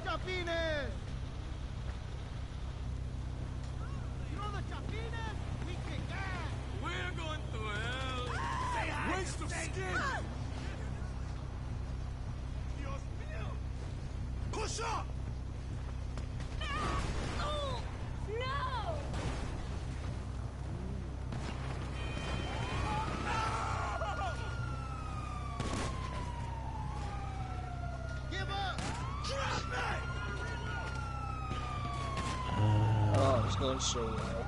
chapines! You know the chapines? We kick ass! We're going to hell! Say hi! Waste of skin! Dios mío! Push up! Oh, no! Give up! Drop it! Oh, it's going so well.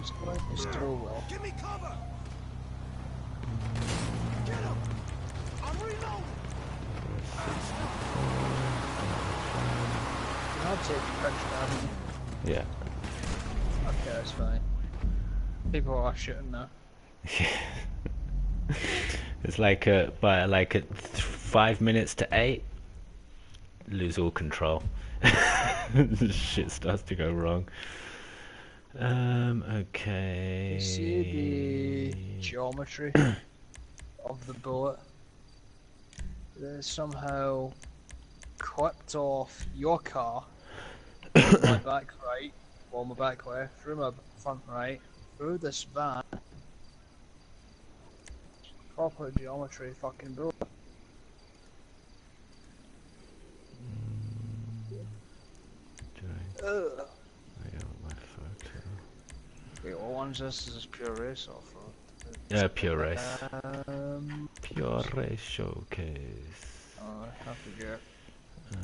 It's going so well. Give me cover! Get him! I'm reloading! I'll take a picture of it. Yeah. Okay, that's fine. People are shooting now. It's like by like at 5 minutes to 8, lose all control. Shit starts to go wrong. Okay. You see the geometry of the bullet? That somehow clipped off your car, my back right, well my back left, through my front right, through this van. Proper geometry fucking bullet. I got my photo. Wait, what one's this? Is this pure race off-road? Yeah, pure race. Pure Pure race showcase. Oh, I have to get.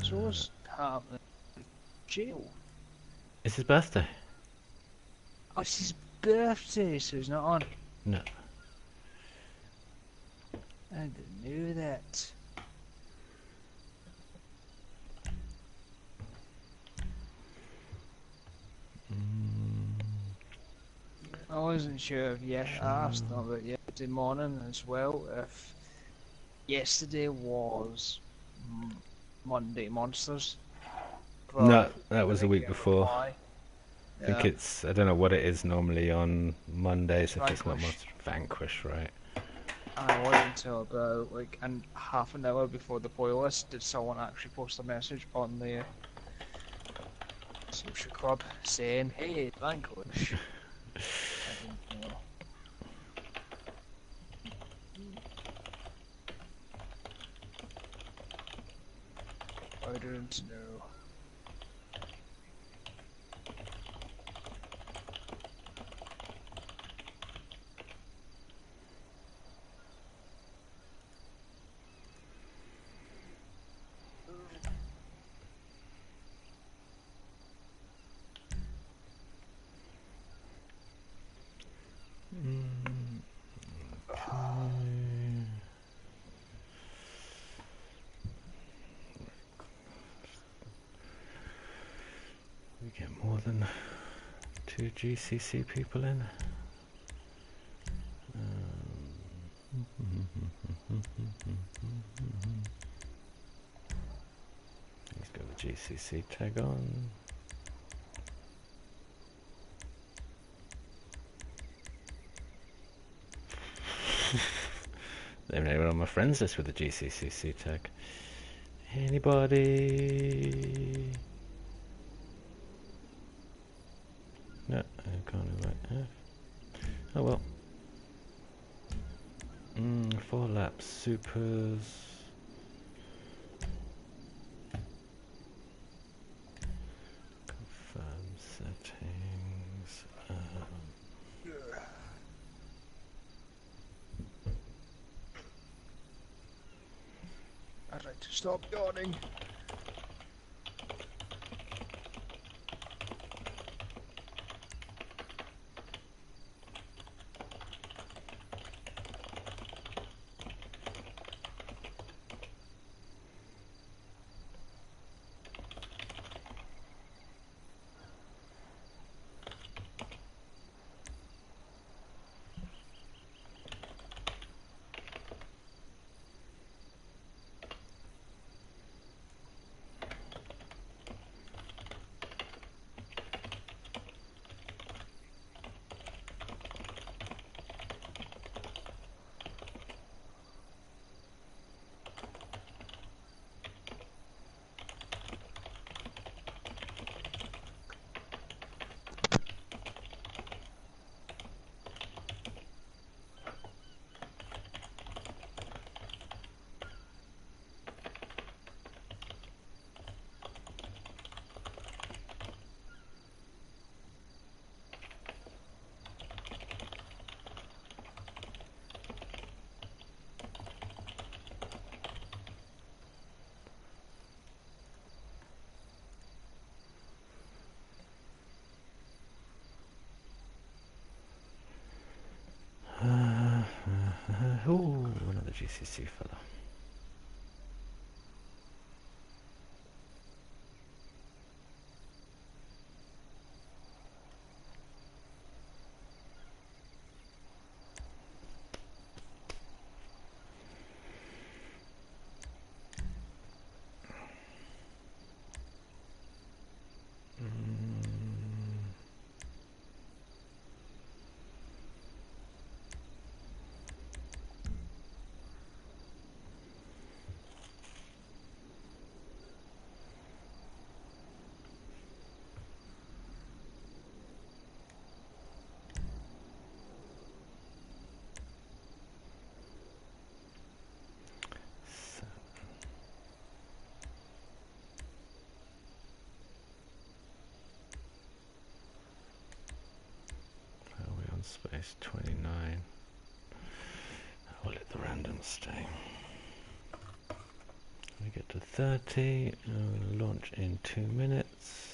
So what's happening? Jail. It's his birthday. Oh, it's his birthday, so he's not on. No. I didn't know that. I wasn't sure if I asked them about yesterday morning as well, if yesterday was Monday Monsters. But No, that was I the week didn't get a before. reply. I think Yeah. it's, I don't know what it is normally on Mondays if it's not Vanquish. Monster Vanquish, right? And it wasn't until about like half an hour before the playlist did someone actually post a message on the social club saying, "Hey, Vanquish." I didn't know. I didn't know. We get more than 2 GCC people in. Let's go with GCC tag on. They've never on my friends list with the GCCC tag. Anybody? No, I can't invite F. Oh well. 4 laps, supers. Confirm settings. I'd like to stop yawning. GCCC fella. Space 29. I'll let the random stay. We get to 30. We'll launch in 2 minutes.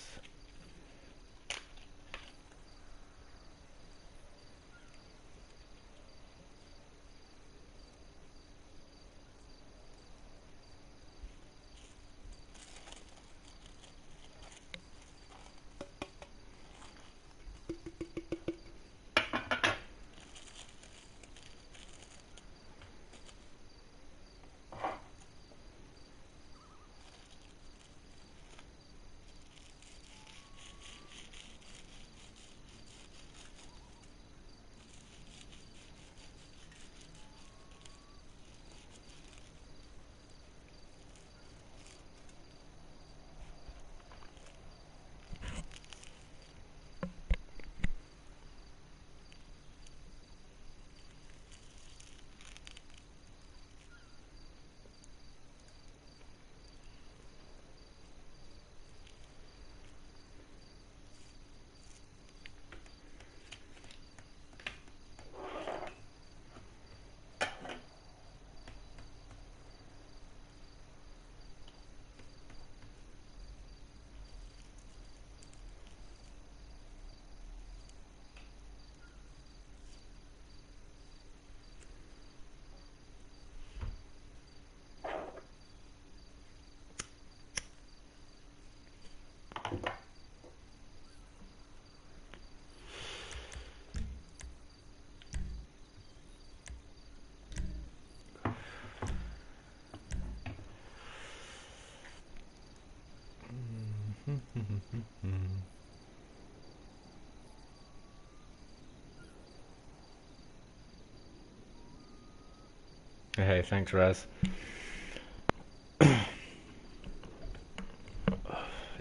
Hey, thanks, Raz.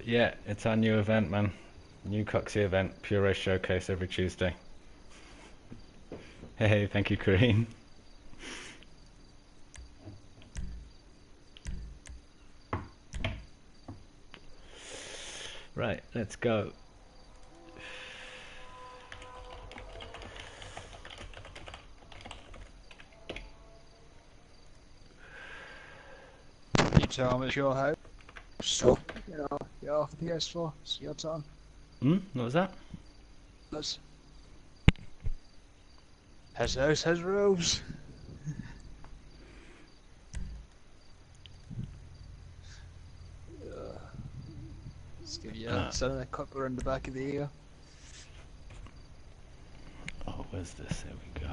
Yeah, it's our new event, man. New Coxie event, Pure Race Showcase every Tuesday. Hey, thank you, Kareem. Right, let's go. You tell me it's your house. So, you're off the PS4. It's your turn. What was that? His house has rules. Let's give you a clipper in the back of the ear. Oh, where's this? There we go.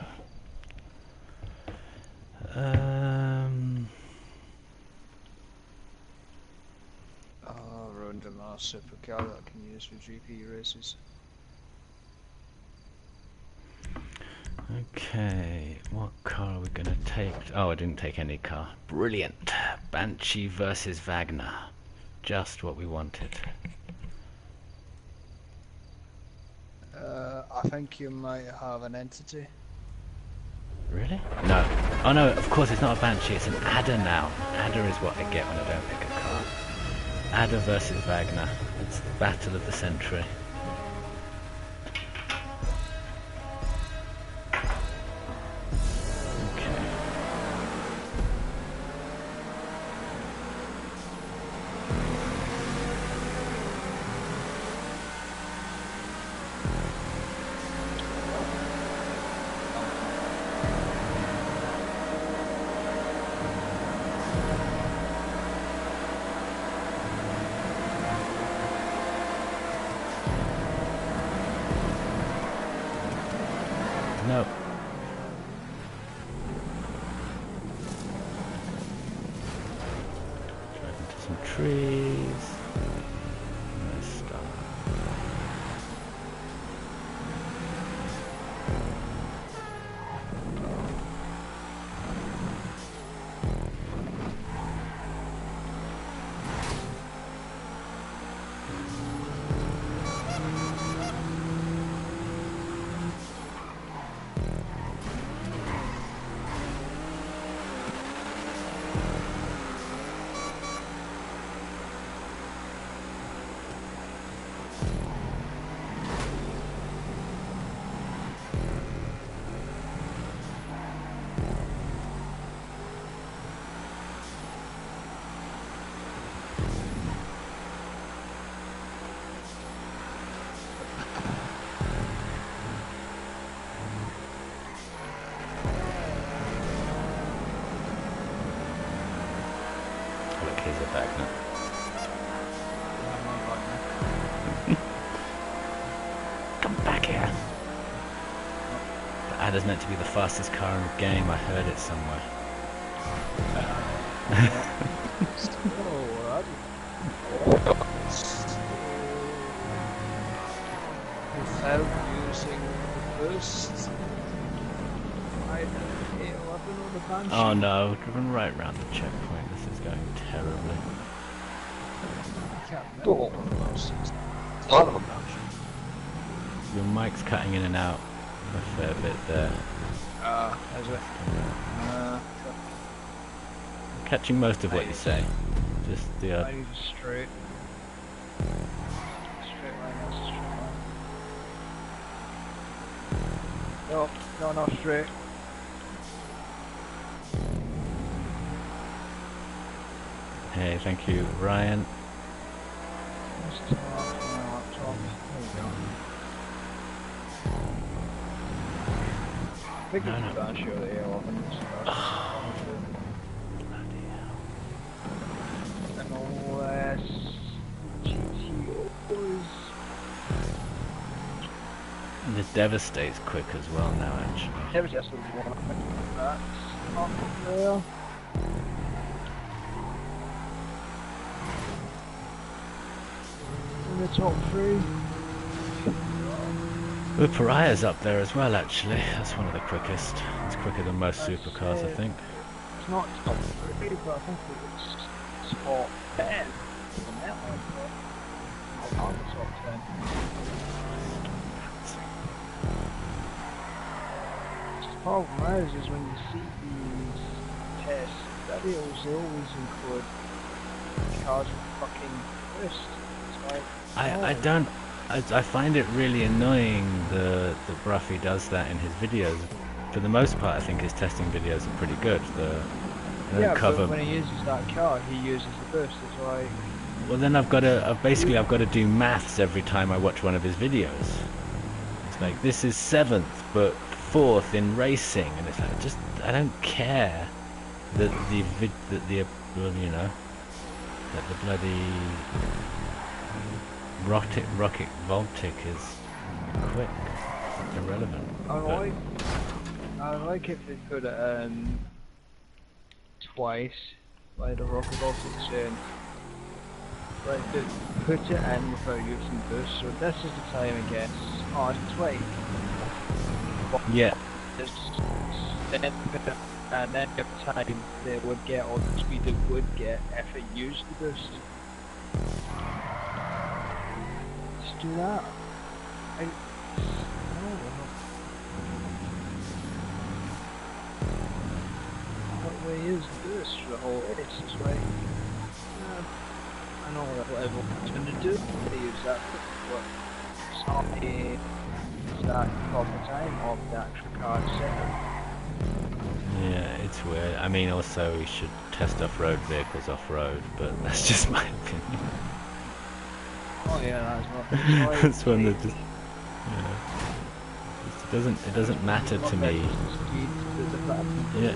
Oh, ruined a nice supercar that I can use for GP races. Okay, what car are we gonna take? Oh, I didn't take any car. Brilliant. Banshee versus Wagner. Just what we wanted. I think you might have an entity. Really? No. Oh no, of course it's not a Banshee, it's an Adder now. Adder is what I get when I don't pick a car. Adder versus Wagner. It's the battle of the century. No. Drive into some trees. Nice stuff. Look, here's a Wagner. Come back here. The Adder's meant to be the fastest car in the game. I heard it somewhere. Without using the boost. I 811 on the Banshee. Oh no, driven right round the checkpoint. This is going terribly. Oh, a lot of them. Your mic's cutting in and out a fair bit there. Is it? Catching most of what you say. Just the I need a straight. Straight line, that's a straight line. No, no, not straight. Hey, thank you, Ryan. Let's turn off my laptop. There we go. I think it's the Banshee or the 811. Bloody hell. Unless GTO is... The Devastate's quick as well now, actually. There's just the one. That's up there. In the top 3. The Pariah's up there as well, actually. That's one of the quickest. It's quicker than most supercars, I think. It's not top 3, but I think it's top 10. On that one, but not the top 10. The problem is when you see these test videos, they always include cars with fucking twist. It's like, I find it really annoying that Bruffy does that in his videos. For the most part, I think his testing videos are pretty good. They don't cover. But when he uses that car, he uses the burst. It's like. Well, then I've got to do maths every time I watch one of his videos. It's like this is 7th, but 4th in racing, and it's like I don't care that the bloody rocket Voltic is quick. It's irrelevant. I like if they put it twice, like the rocket Voltic saying, like put it in without using boost. So this is the time it gets. Oh, it's 20. Yeah. And then every time they would get all the speed it would get if it used the boost. Just do that. What way is the boost for the whole race? This way. I know what everyone's going to do. They use that for somebody that proper time of the actual card setup. Yeah, it's weird. I mean, also we should test off-road vehicles off-road, but that's just my opinion. Oh yeah, that's not. That's one that just, it doesn't matter to me. Yeah.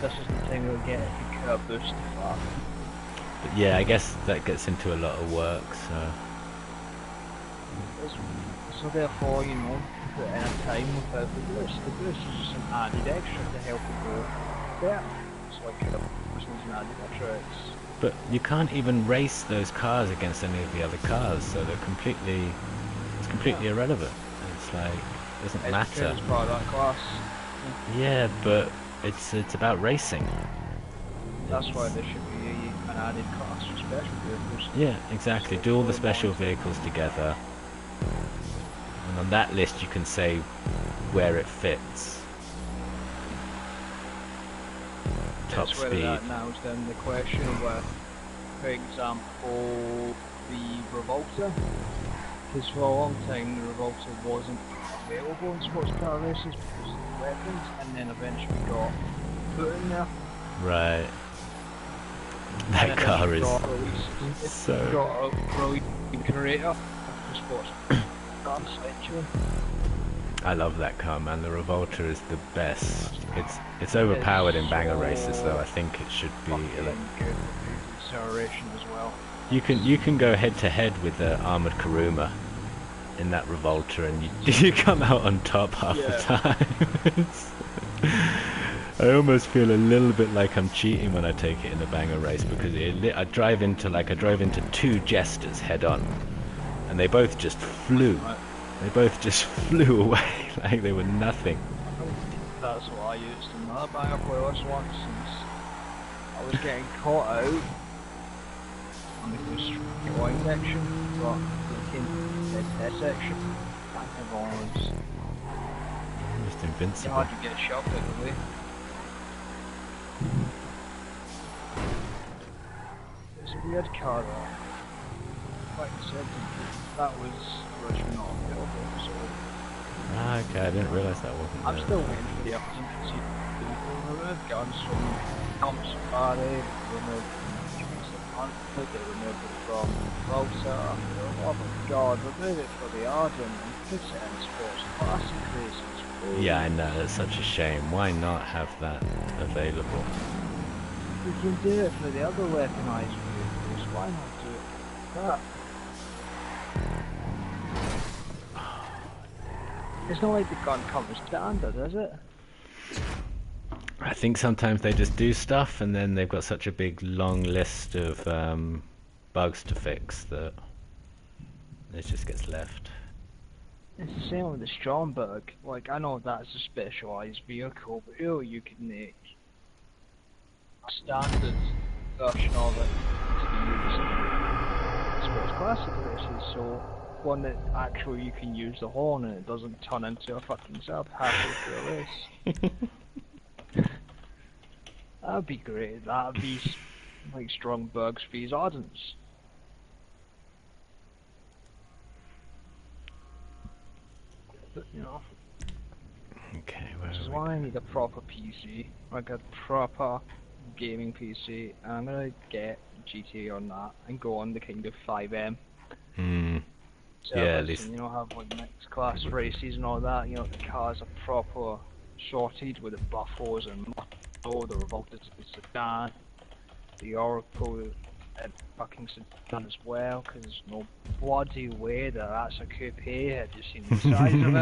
This is the thing we'll get if you curb boost too far. But yeah, I guess that gets into a lot of work, so. So therefore, put in a time without the boost. The boost is just an added extra to help it go better. It's like a person's an added extra. But you can't even race those cars against any of the other cars, so it's completely irrelevant. It's like, it doesn't matter. It's part of that class. Yeah, but it's about racing. That's why there should be an added class for special vehicles. Yeah, exactly. Do all the special vehicles together. And on that list you can say where it fits. Top That's where speed. that narrows down the question with, for example, the Revolta. Because for a long time the Revolta wasn't available in sports car races because of the weapons, and then eventually got put in there. Right. That car is so... got a brilliant creator for sports cars, actually. I love that car, man. The Revolta is the best. It's overpowered in banger races, though. I think it should be. Good acceleration as well. You can go head to head with the armored Kuruma in that Revolta, and you come out on top half the time. I almost feel a little bit like I'm cheating when I take it in a banger race, because I drove into two jesters head on, and they both just flew. They both just flew away like they were nothing. That's what I used in another banger playlist once, since I was getting caught out on the destroying section, but in the test section, that was Just invincible. hard to get shoved out of the way. It's a weird car though. Like I said, that was originally not available, so Ah, okay, I didn't realise that wasn't I'm there. still waiting for the opportunity to see people remove guns from Thomas Party, remove Hunt, they removed it from Volta. Oh my god, remove it for the Arden and put it in sports classic races. Yeah, I know, that's such a shame. Why not have that available? We can do it for the other weaponized vehicles, why not do it for that? It's not like the gun comes standard, is it? I think sometimes they just do stuff and then they've got such a big long list of bugs to fix that it just gets left. It's the same with the Stromberg. Like, I know that's a specialized vehicle, but really you could make a standard version of it to be used in sports classic races, so one that actually you can use the horn and it doesn't turn into a fucking sub halfway through a race. That'd be great. That'd be like Stromberg's for his Ardents. But, you know, Okay, which is where are why I need a proper PC, like a proper gaming PC, and I'm gonna get GTA on that and go on the kind of 5M. we? Yeah, at least... And, you know, have like mixed class races and all that. You know, the cars are proper sorted with the Buffos and Moto, the Revolta sedan, the Oracle fucking sedan as well, because there's no bloody way that that's a coupe. Have you seen the size of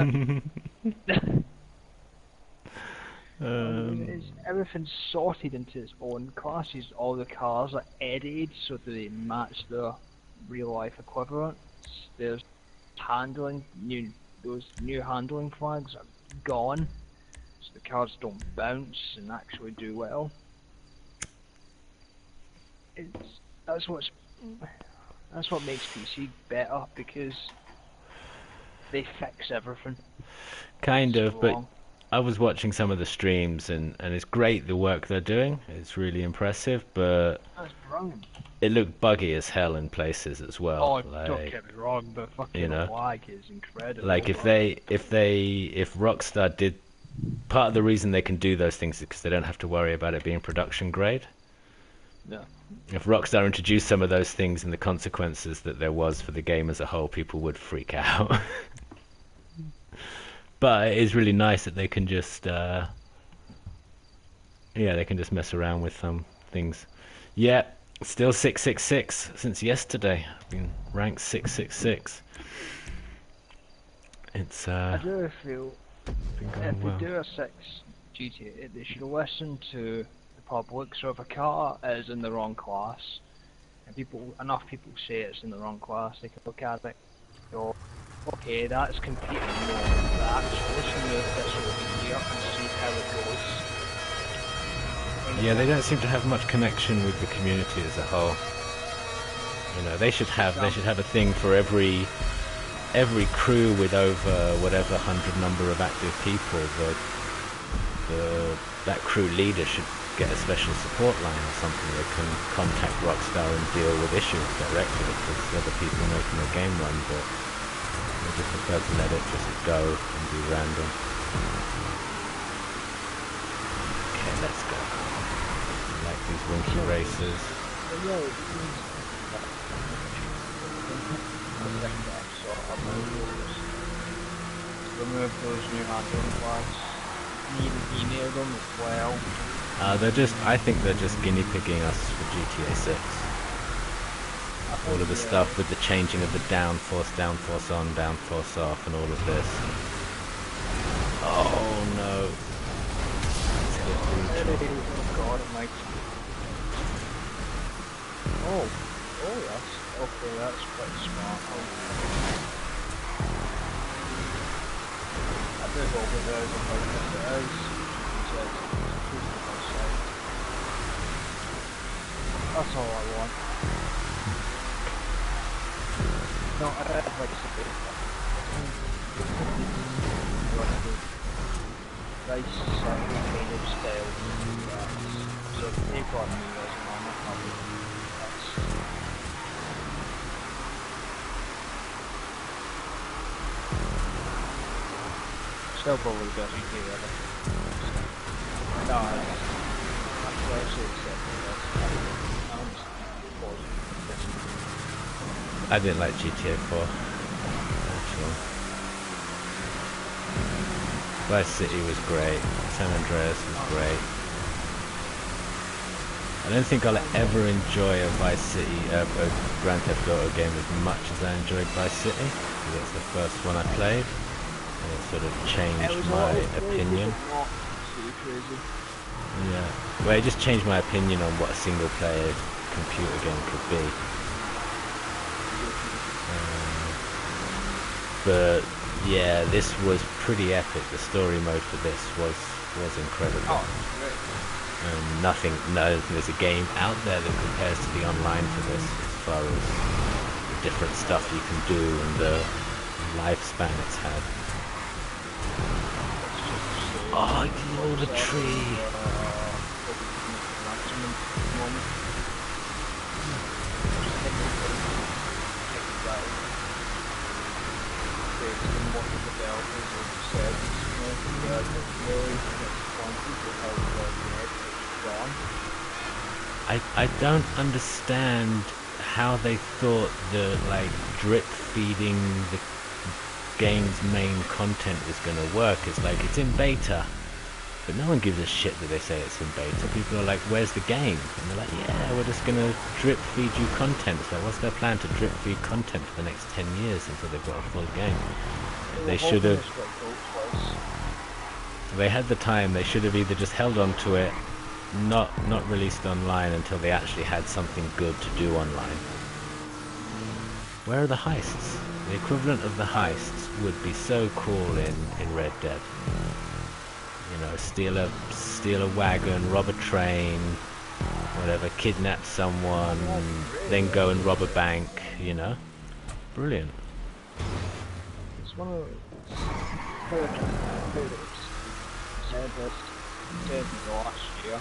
it? Everything's sorted into its own classes. All the cars are edited so that they match their real life equivalents. There's handling, those new handling flags are gone, so the cars don't bounce and actually do well. That's what makes PC better, because they fix everything. Kind of, but wrong. I was watching some of the streams and it's great the work they're doing. It's really impressive, but That's brilliant. it looked buggy as hell in places as well. Oh, like, don't get me wrong, but fucking you know, lag is incredible. like if Rockstar did, part of the reason they can do those things is because they don't have to worry about it being production grade. Yeah. If Rockstar introduced some of those things and the consequences that there was for the game as a whole, people would freak out. But it is really nice that they can just, they can just mess around with some things. Yeah, still 666 since yesterday. I've been ranked 666. It's I do feel been if going they well. do a 6 GTA, they should listen to the public. So if a car is in the wrong class, and enough people say it's in the wrong class, they can look at it, go, okay, that's competing more with that, so let's move this over here and see how it goes. Yeah, they don't seem to have much connection with the community as a whole. You know, they should have a thing for every crew with over whatever 100 number of active people. That crew leader should get a special support line or something. They can contact Rockstar and deal with issues directly because other people making the game run, but they just prefer to let it just go and be random. Okay, let's go. I like these winky races. Remove those new handling flags. Need to email them as well. I think they're just guinea pigging us for GTA 6. All of the stuff with the changing of the downforce on, downforce off, and all of this. Oh no. Oh god, it might. Oh yes. Okay, that's quite smart. I do hope it is, if it is. That's all I want. No, I don't like to see it. Nice, kind of style. So if they got me as an honor, I'll be still probably the best GTA ever. No, I'm closely accepting this. I didn't like GTA 4, actually. Vice City was great, San Andreas was great. I don't think I'll ever enjoy a Vice City, a Grand Theft Auto game as much as I enjoyed Vice City, because it's the first one I played, and it sort of changed my opinion. Yeah, well, it just changed my opinion on what a single player computer game could be. But yeah, this was pretty epic. The story mode for this was incredible. Oh, great. There's a game out there that compares to the online for this as far as the different stuff you can do and the lifespan it's had. Oh, ignore the tree. I don't understand how they thought the drip feeding the game's main content was going to work. It's like, it's in beta, but no one gives a shit that they say it's in beta. People are like, where's the game? And they're like, yeah, we're just going to drip feed you content. So what's their plan to drip feed content for the next 10 years until they've got a full game? They should have. They had the time. They should have either just held on to it, not released online until they actually had something good to do online. Where are the heists? The equivalent of the heists would be so cool in Red Dead. You know, steal a wagon, rob a train, whatever, kidnap someone, then go and rob a bank. You know, brilliant. It's one of said last year,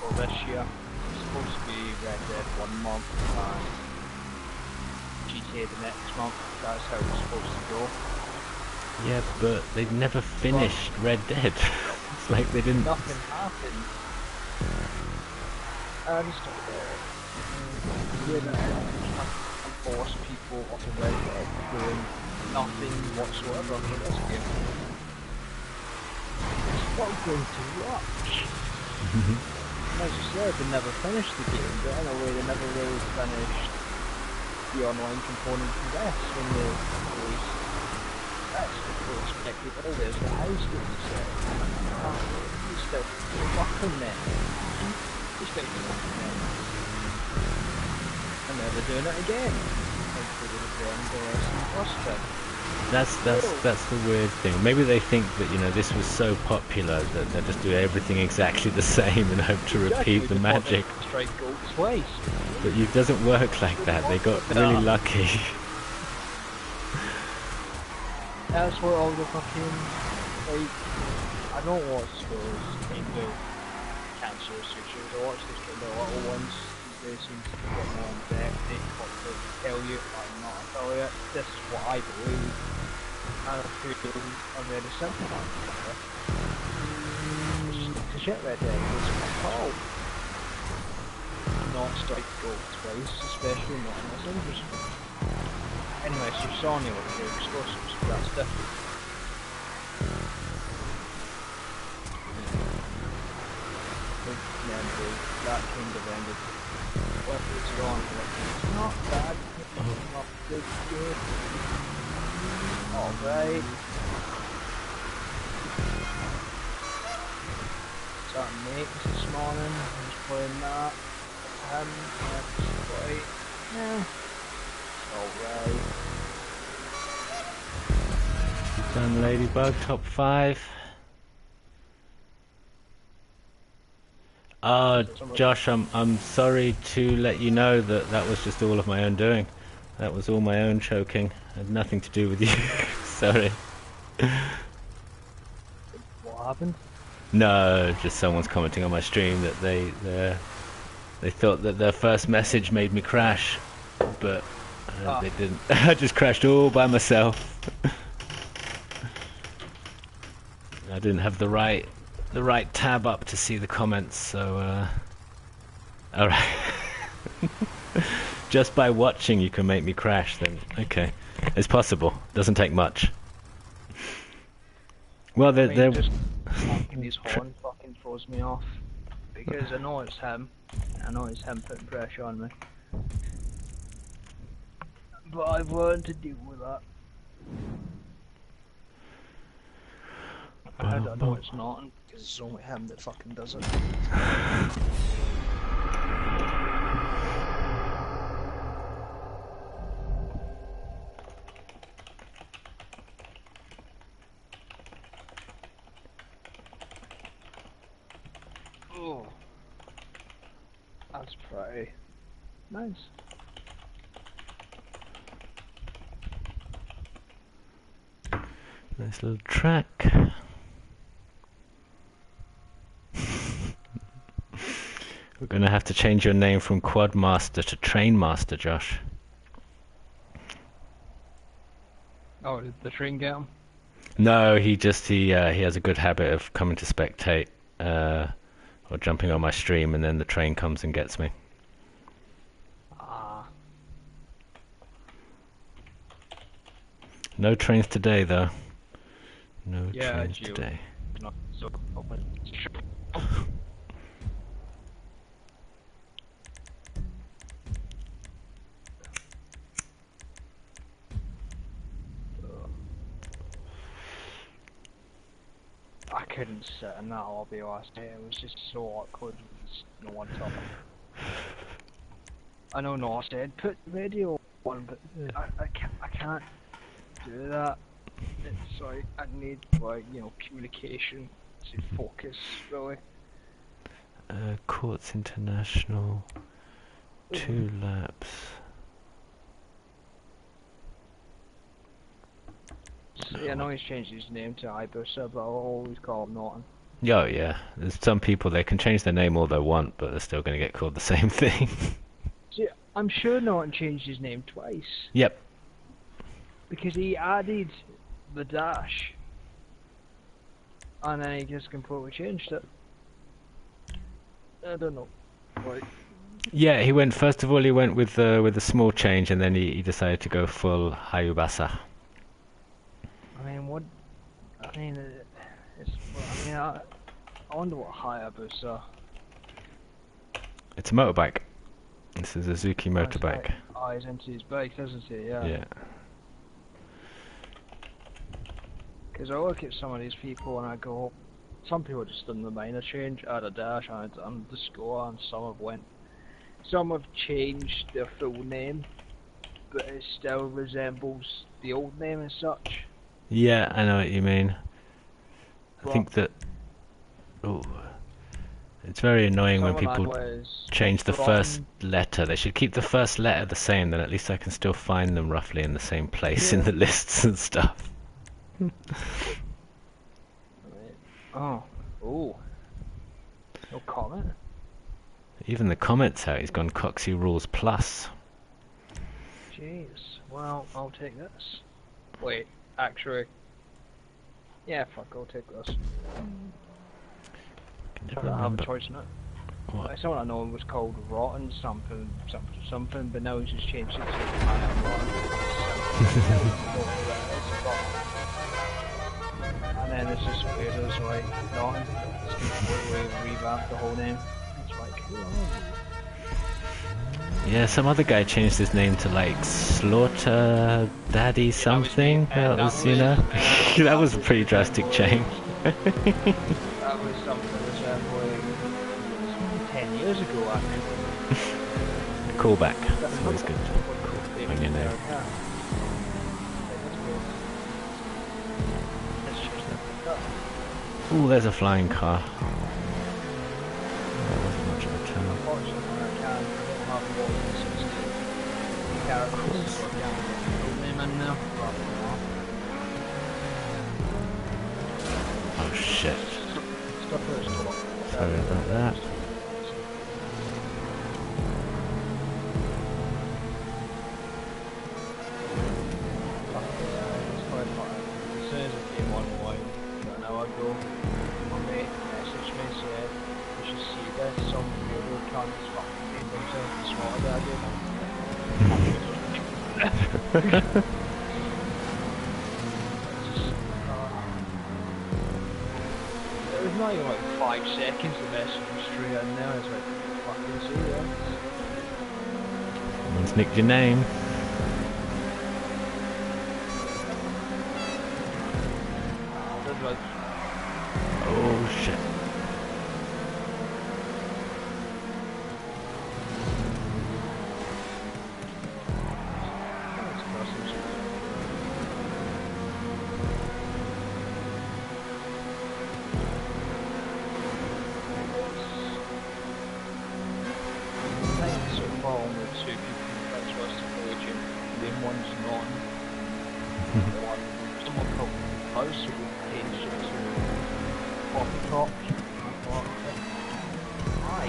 or this year, it's supposed to be Red Dead 1 month and GTA the next month. That's how it's supposed to go. Yeah, but they never finished Red Dead. It's like they didn't. Nothing happened. I just don't force people off of Red Dead doing nothing whatsoever for this game. It's not going to rush. As you said, they never finished the game, but in a way they never really finished the online component of this when they released That's the first technique. Oh, there's the house that was set. He's still fucking men. He's still fucking men. And now they're doing it again. Like they did at the end of the last trip. That's the weird thing. Maybe they think that, you know, this was so popular that they'll just do everything exactly the same and hope to repeat the magic. Strike gold twice. But it doesn't work like that. They got really lucky. That's what all the fucking, like, I don't watch those kind of cancer researchers. I watch those kind of little ones. They seem to get more in depth. They tell you, I'm not a affiliate. This is what I believe. And I feel a very simple one. The shit red egg is called. Not strike gold twice, especially not in this industry. Anyway, so Sony with their explosives, that's different. That kind of ended. What was wrong with it? It's not bad. It's not good. Alright. Starting mates this morning. I was playing that. That's quite. Yeah. Alright. Done Ladybug, top 5. Josh, I'm sorry to let you know that that was just all of my own doing. That was all my own choking. It had nothing to do with you. Sorry. What happened? No, just someone's commenting on my stream that they thought that their first message made me crash, but they didn't. I just crashed all by myself. I didn't have the right tab up to see the comments, so alright. Just by watching you can make me crash, then okay. It's possible. Doesn't take much. Well, they're just honking his horn fucking throws me off. Because I know it's him. I know it's him putting pressure on me. But I've learned to deal with that. I know it's not, because it's only him that fucking does it. Oh, that's pretty nice. Nice little track. We're gonna have to change your name from Quadmaster to Trainmaster, Josh. Oh, did the train get him? No, he has a good habit of coming to spectate or jumping on my stream, and then the train comes and gets me. Ah. No trains today, though. No trains Gio. today. Not so open. I couldn't sit in that lobby last night. It was just so awkward. No one talking. I know Noah said put the radio on, but I can't do that. It's like I need, like, you know, communication to focus really. Courts International, 2 laps. See, I know he's changed his name to Ibusa, but I'll always call him Norton. Oh yeah, there's some people, they can change their name all they want, but they're still going to get called the same thing. See, I'm sure Norton changed his name twice. Yep. Because he added the dash, and then he just completely changed it. I don't know. Like, Yeah, he went, first of all, he went with a small change, and then he decided to go full Hayubasa. I mean, what? I mean, I wonder what Hayabusa. It's a motorbike. It's a Suzuki motorbike. Oh, he's into his bike, doesn't he? Yeah. Yeah. Because I look at some of these people and I go, some people just done the minor change, add a dash, add an underscore, and some have changed their full name, but it still resembles the old name as such. Yeah, I know what you mean. I But think that... Oh, it's very annoying when some of people that was change the from- first letter. They should keep the first letter the same, then at least I can still find them roughly in the same place in the lists and stuff. Oh, no comment. Even the comments out, he's gone Coxie Rules Plus. Jeez. Well, I'll take this. Wait, actually. Yeah, fuck, I'll take this. I don't have a choice in it. What? Like, someone I know was called Rotten something, but now he's just changed it to I am Rotten. And then it's just weird, it's like, Rotten. It's completely revamped the whole name. It's like, who are you? Yeah, some other guy changed his name to like Slaughter Daddy something. That was, you know, that was a pretty drastic change. That was something resembling 10 years ago, actually. Callback. That's always good. When you know. Ooh, there's a flying car. That wasn't much of a turn. Oh shit. Sorry about that. It was not even like 5 seconds the message straight in there. It's like, fucking serious. Someone's nicked your name. Oh shit. Someone called Buzz who changed it to Coffee Talk. Why?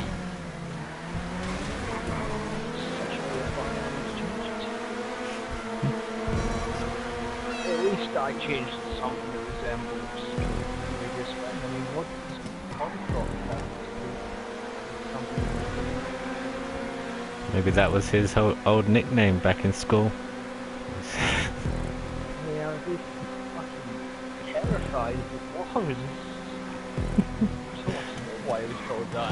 At least I changed it to something that resembles the previous one. I mean, what does Coffee Talk have to do? Maybe that was his old nickname back in school. Yeah, I'd be fucking terrified if it was. I don't know why it was called that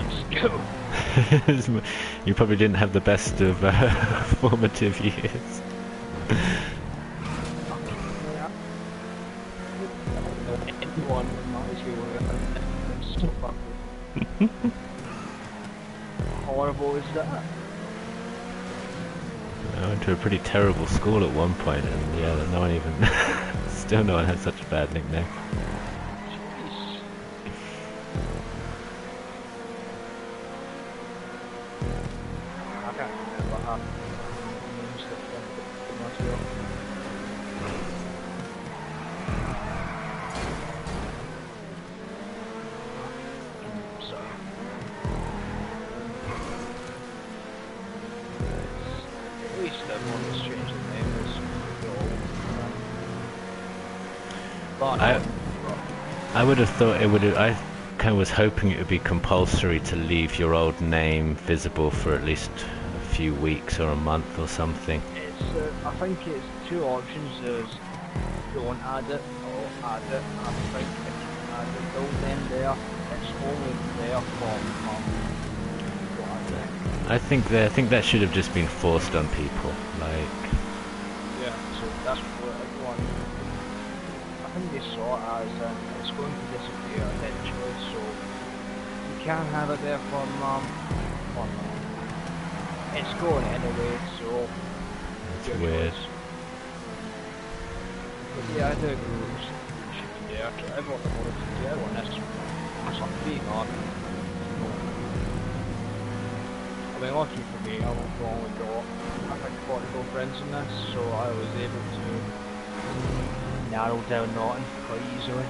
in school. You probably didn't have the best of formative years. Anyone in my school would have so fucking horrible is that? I went to a pretty terrible school at one point, and yeah, no one even, still no one had such a bad nickname. Jeez. I can't remember what happened. I would have thought it would have, I kind of was hoping it would be compulsory to leave your old name visible for at least a few weeks or a month or something. It's, I think it's 2 options. There's don't add it or add it. I think if you add it, don't end there. It's only there for I think that should have just been forced on people, like. Yeah, so that's what everyone. I think they saw it as it's going to disappear eventually, so you can have it there for a month or not. It's going anyway, so It's weird. But yeah, I do agree with you. Should be there. Everyone that wanted to do everyone is being hard. I mean, lucky for me, I've only got, I think, 44 friends in this, so I was able to narrow down Norton quite easily.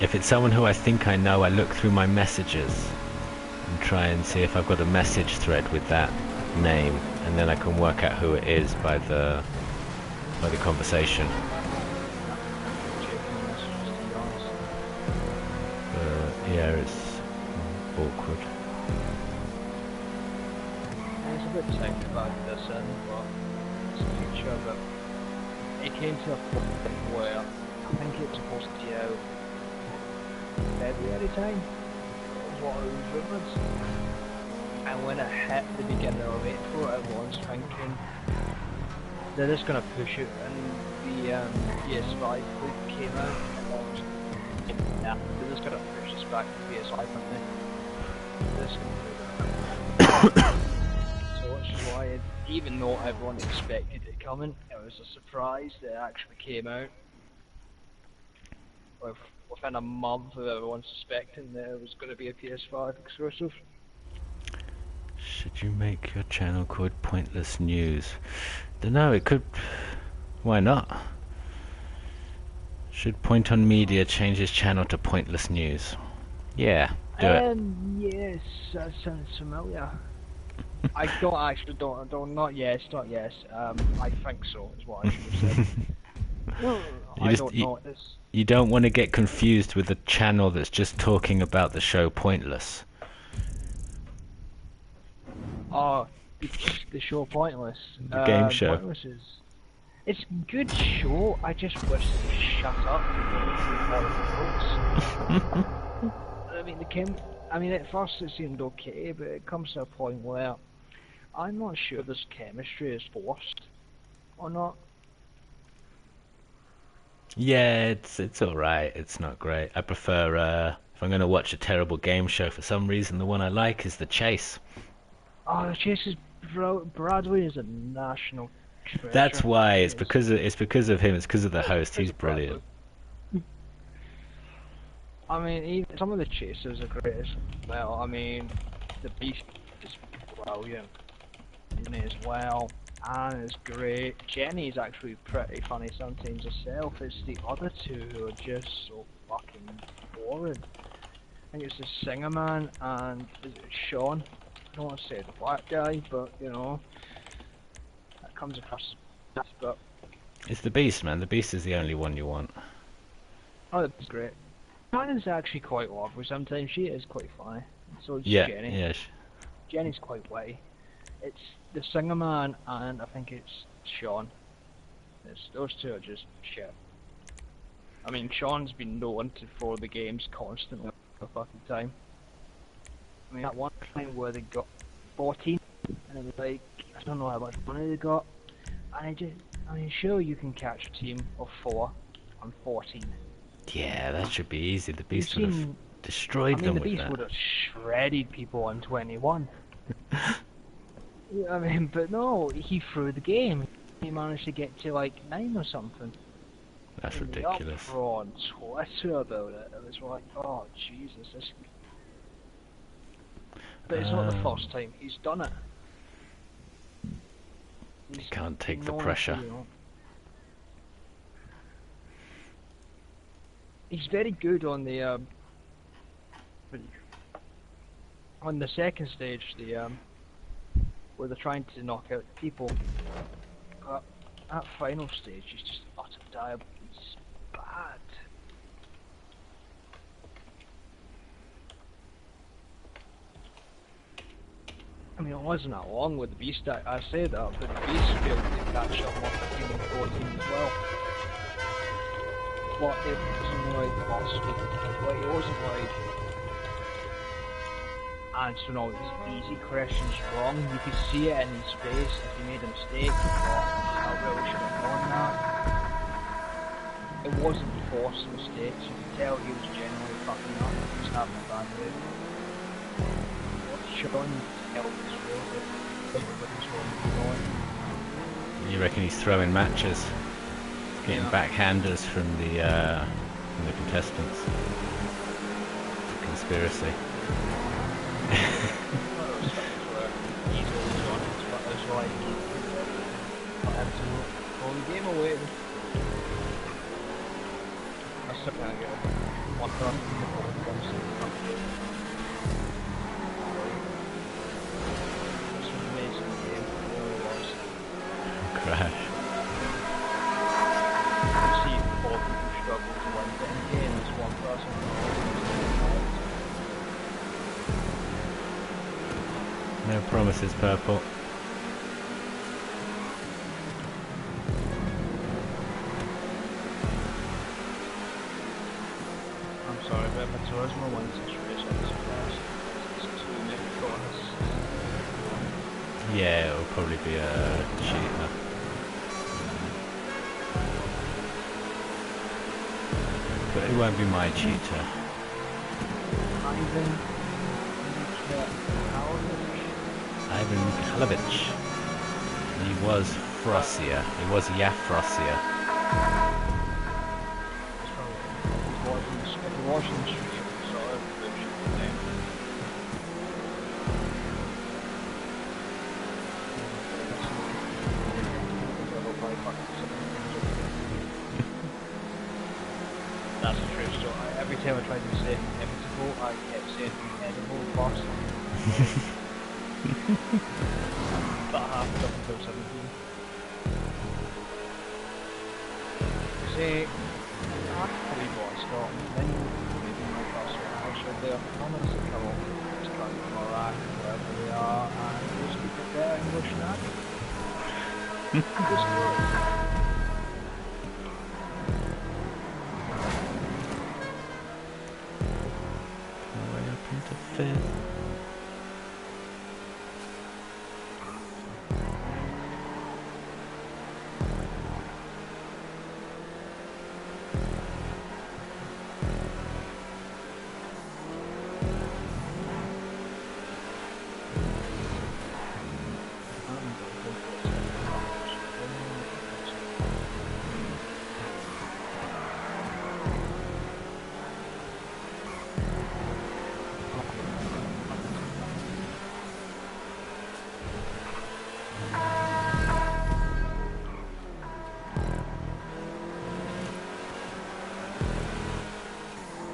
If it's someone who I think I know, I look through my messages and try and see if I've got a message thread with that name, and then I can work out who it is by the conversation. Yeah, it's awkward. It's a bit tight about this in, but it's the future, but it came to a point where I think it's supposed to be out February time, was what it was rumoured. And when it hit the beginning of April, everyone's thinking they're just going to push it, and the PS5 came out, yeah, they're just going to push us back to PS5, aren't they? They're just going to do that. So which is why, even though everyone expected it coming, it was a surprise that it actually came out. Within a month of everyone suspecting that it was going to be a PS5 exclusive. Should you make your channel called Pointless News? Dunno, it could... Why not? Should Point on Media change his channel to Pointless News? Yeah, do it. Yes, that sounds familiar. I don't actually, not yes. I think so, is what I should have said. I don't know what this... You don't want to get confused with the channel that's just talking about the show Pointless. Oh, the show Pointless. The game show. Pointless is... It's a good show, I just wish they shut up. I mean, at first it seemed okay, but it comes to a point where I'm not sure this chemistry is forced or not. Yeah, it's alright, it's not great. I prefer, if I'm going to watch a terrible game show for some reason, the one I like is The Chase. Oh, The Chase is Bradley is a national treasure. That's why, it's because of him, it's because of the host, he's brilliant. I mean, even some of the chasers are great as well. I mean, the Beast is brilliant as well. Anne is great. Jenny's actually pretty funny sometimes herself. It's the other two who are just so fucking boring. I think it's the Singer Man and is it Sean? I don't want to say the black guy, but you know, that comes across. But It's the Beast, man. The Beast is the only one you want. oh, that's great. Anne's actually quite lovely. Sometimes she is quite funny. So is Yeah, Jenny. yeah. Jenny's quite witty. It's the Singer Man and I think it's Sean. Those two are just shit. I mean, Sean's been known for the games constantly all the fucking time. I mean, that one time where they got 14, and it was like, I don't know how much money they got, and I mean, sure you can catch a team of 4 on 14. Yeah, that should be easy. The Beast You've would have seen- destroyed them the with Beast that. would have shredded people on 21. I mean, but no, he threw the game. He managed to get to like 9 or something. That's And the ridiculous. uproar on Twitter about it. It was like, oh Jesus, this. But it's not the first time he's done it. You can't take the known pressure. to, you know. He's very good on the second stage, where they're trying to knock out people. But that final stage is just utter diabolical. It's bad. I mean, it wasn't that long with the Beast. I say that, but the Beast failed to catch up on 15 and 14 as well. But it wasn't like last week. Like, it wasn't like answering all these easy questions wrong. You could see it in his face if he made a mistake. But I really should have done that. it wasn't forced mistakes. You could tell he was genuinely fucking up. He was having a bad day. Sean helped as well, but everybody's going. You reckon he's throwing matches? Getting backhanders from the contestants. Conspiracy. Well, the game away. I still can't get one run before it comes to the It's an amazing game, it really was. Crash. You see four people struggle to win the game, there's one person No promises, Purple. I'm sorry, but my tourism wins this race on this class. It's too many corners. Yeah, it'll probably be a cheater. But it won't be my cheater. Ivan Kalovich. He was Frossier. He was Yafrossier. Washington Street, so that's a true story. Every time I tried to say inevitable, I kept saying inedible first. But I have to up until 17. See, I believe what I start, then maybe my first one, there. I'm going to come up to try from Iraq, wherever they are, and we'll speak with their English now. Just do it. Way up into fifth.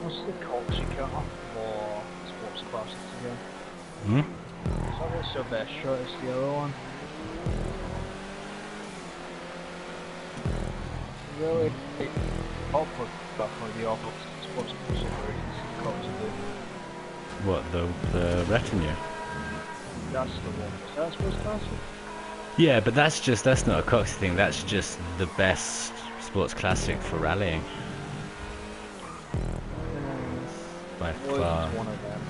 What's the culture cut for sports classes again? Hmm? So what's your best shot? It's the other one. Really awkward stuff for the awkward sports considerations cops do. What, the retinue? That's the one. Is that sports classes? Yeah, but that's not a Coxie thing, that's just the best sports classic for rallying. By far. One of them.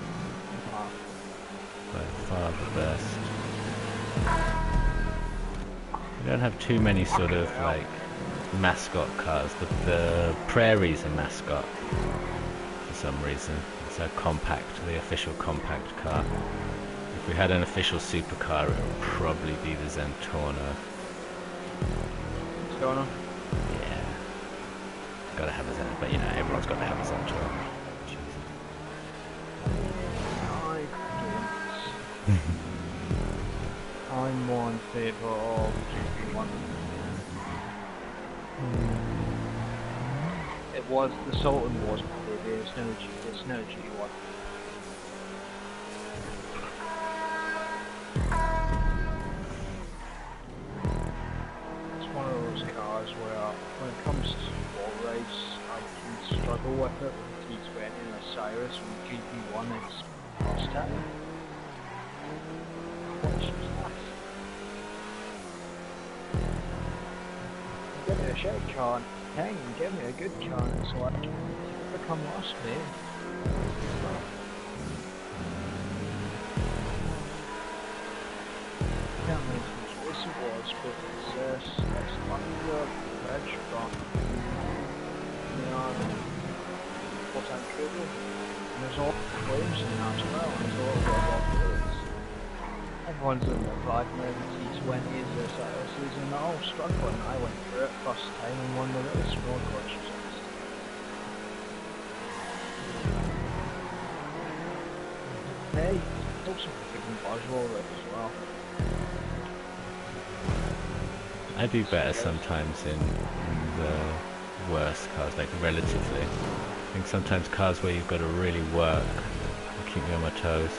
By far the best. We don't have too many sort of like mascot cars. The Prairie's a mascot for some reason. It's a compact, the official compact car. If we had an official supercar, it would probably be the Zentorno. Zentorno? Yeah. Gotta have a Zentorno, but you know, everyone's got to have a Zentorno. I'm more in favour of GP1. It was, the Sultan was maybe, it's no GP1. It's one of those cars where, when it comes to wall race, I can struggle with it with T20 and a Cyrus, and GP1 it's Mustang. Give me a shit car, hang, give me a good car, so I can become lost, mate. Can't remember which race it was, but it's one of the veg from on Los Santos. And there's all the flames in that as well. There's all the birds. Everyone's in their 5 maybe T20s this season. They're all struggling. I went through it first time and won the race. Road course results. Hey, it's also freaking casual as well. I do better sometimes in the worst cars, like relatively. I think sometimes cars where you've got to really work and keep me on my toes.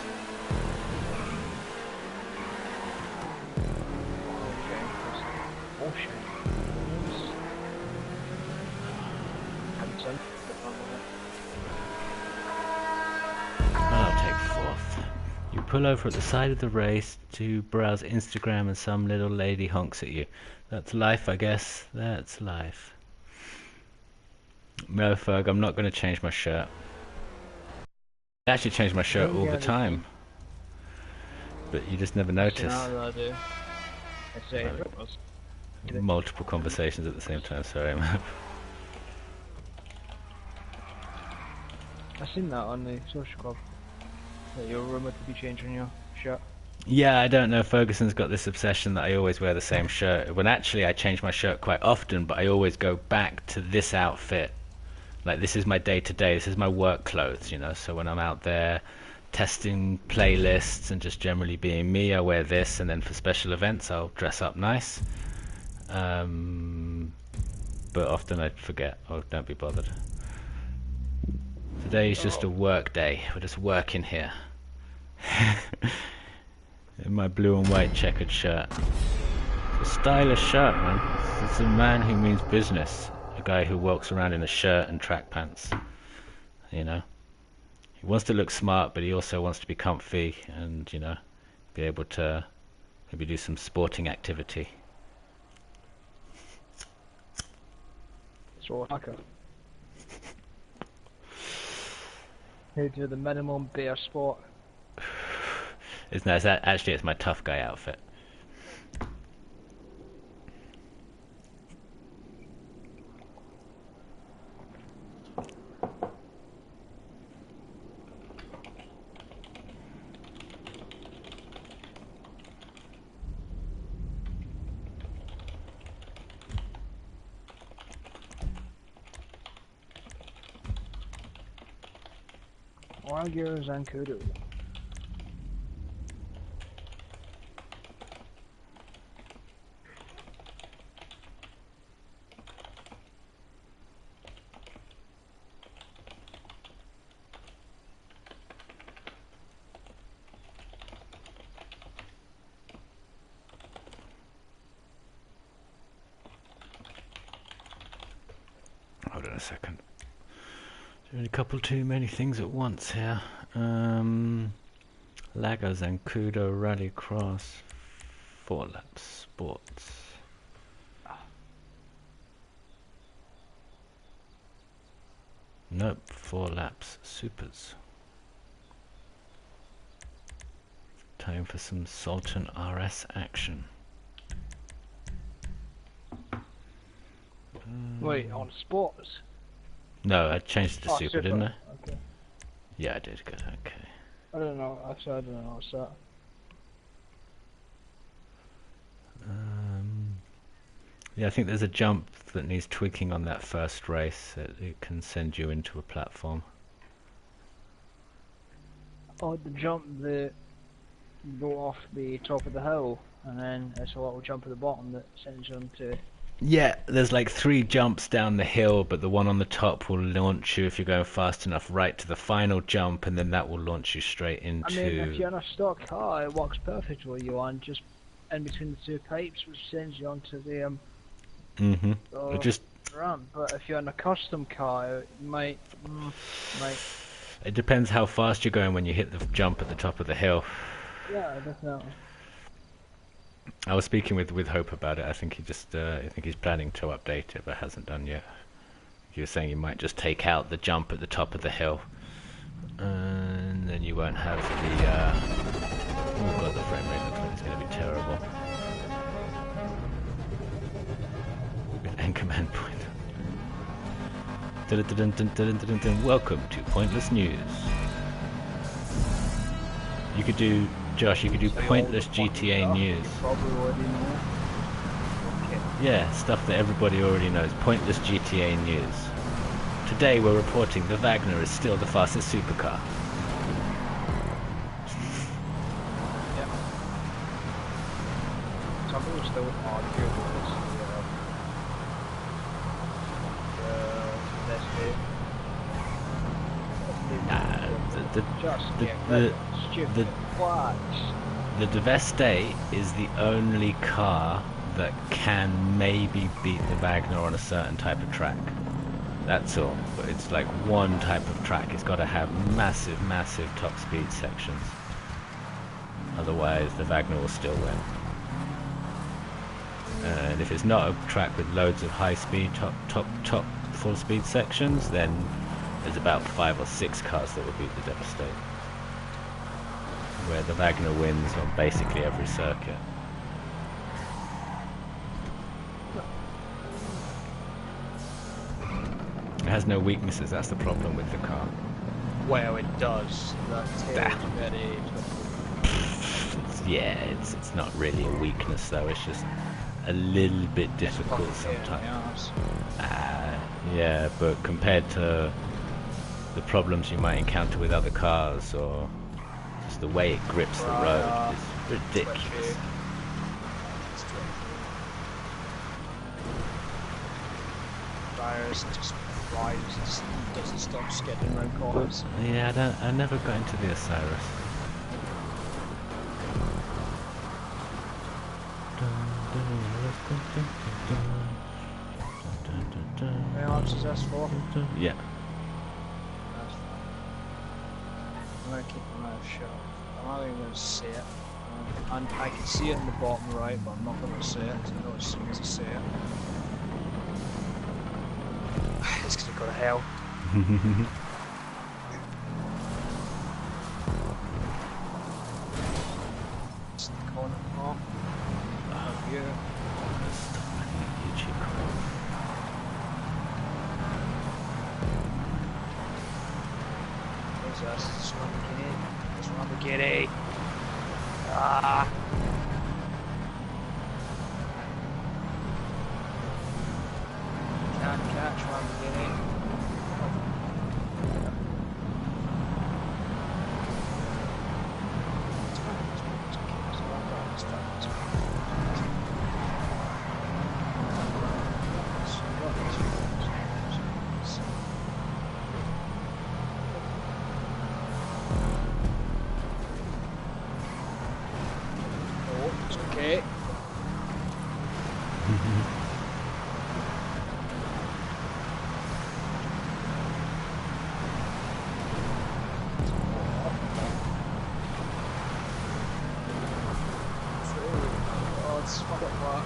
I'll take 4th. You pull over at the side of the race to browse Instagram and some little lady honks at you. That's life, I guess. That's life. No, Ferg, I'm not going to change my shirt. I actually change my shirt all the time. But you just never notice. Multiple conversations at the same time, sorry, man. I've seen that on the social club. That you're rumoured to be changing your shirt. Yeah, I don't know. Ferguson's got this obsession that I always wear the same shirt. When actually I change my shirt quite often, but I always go back to this outfit. Like, this is my day-to-day, this is my work clothes, you know. So when I'm out there testing playlists and just generally being me, I wear this, and then for special events I'll dress up nice. But often I forget, or don't be bothered. Today is just a work day. We're just working here. In my blue and white checkered shirt. It's a stylish shirt, man. It's a man who means business. A guy who walks around in a shirt and track pants. You know? He wants to look smart, but he also wants to be comfy and, you know, be able to maybe do some sporting activity. So, okay. Who do the minimum bear sport? It's nice. Actually, it's my tough guy outfit. Warriors and Kudu. Hold on a second. Doing a couple too many things at once here. Lago Zancudo Rallycross 4 Lap Sports. Nope, 4 laps Supers. Time for some Sultan RS action. Wait, on sports? No, I changed it to Super, didn't I? Okay. Yeah, I did. Good. Okay. I don't know. Actually, I don't know what's that. Yeah, I think there's a jump that needs tweaking on that first race. It can send you into a platform. Oh, the jump that go off the top of the hill, and then there's a little jump at the bottom that sends you into. Yeah, there's like 3 jumps down the hill, but the one on the top will launch you if you're going fast enough right to the final jump, and then that will launch you straight into... I mean, if you're in a stock car, it works perfectly. You on just in between the 2 pipes, which sends you onto the just ramp. But if you're in a custom car, it might. It depends how fast you're going when you hit the jump at the top of the hill. Yeah, definitely. I was speaking with Hope about it. I think I think he's planning to update it, but hasn't done yet. He was saying you might just take out the jump at the top of the hill, and then you won't have the. Oh god, the frame rate looks like it's going to be terrible. With end command point. Welcome to Pointless News. You could do, Josh, you could do pointless GTA news. Probably already know. Okay. Yeah, stuff that everybody already knows. Pointless GTA news. Today we're reporting the Wagner is still the fastest supercar. Yeah. Some people still argue with this. The Deveste is the only car that can maybe beat the Wagner on a certain type of track. That's all. But it's like one type of track. It's got to have massive, massive top speed sections. Otherwise, the Wagner will still win. And if it's not a track with loads of high speed, top full speed sections, then there's about 5 or 6 cars that will beat the Devastate. Where the Wagner wins on basically every circuit. It has no weaknesses, that's the problem with the car. Well, it does. That's very... Yeah, it's not really a weakness though, it's just a little bit difficult sometimes. Yeah, but compared to the problems you might encounter with other cars, or just the way it grips the road is ridiculous. Virus just drives, doesn't stop skidding around corners. Yeah, I never got into the Osiris. How much is this for? Yeah. That's fine. I'm gonna keep my mouth shut. I'm not even gonna say it. And I can see it in the bottom right, but I'm not gonna say it. I know it's soon to say it. It's gonna go to hell. It's the corner. Oh, you. What's this? It's Lamborghini. It's Lamborghini. Ah. Can't catch Lamborghini. Okay. Oh, it's fucking hot.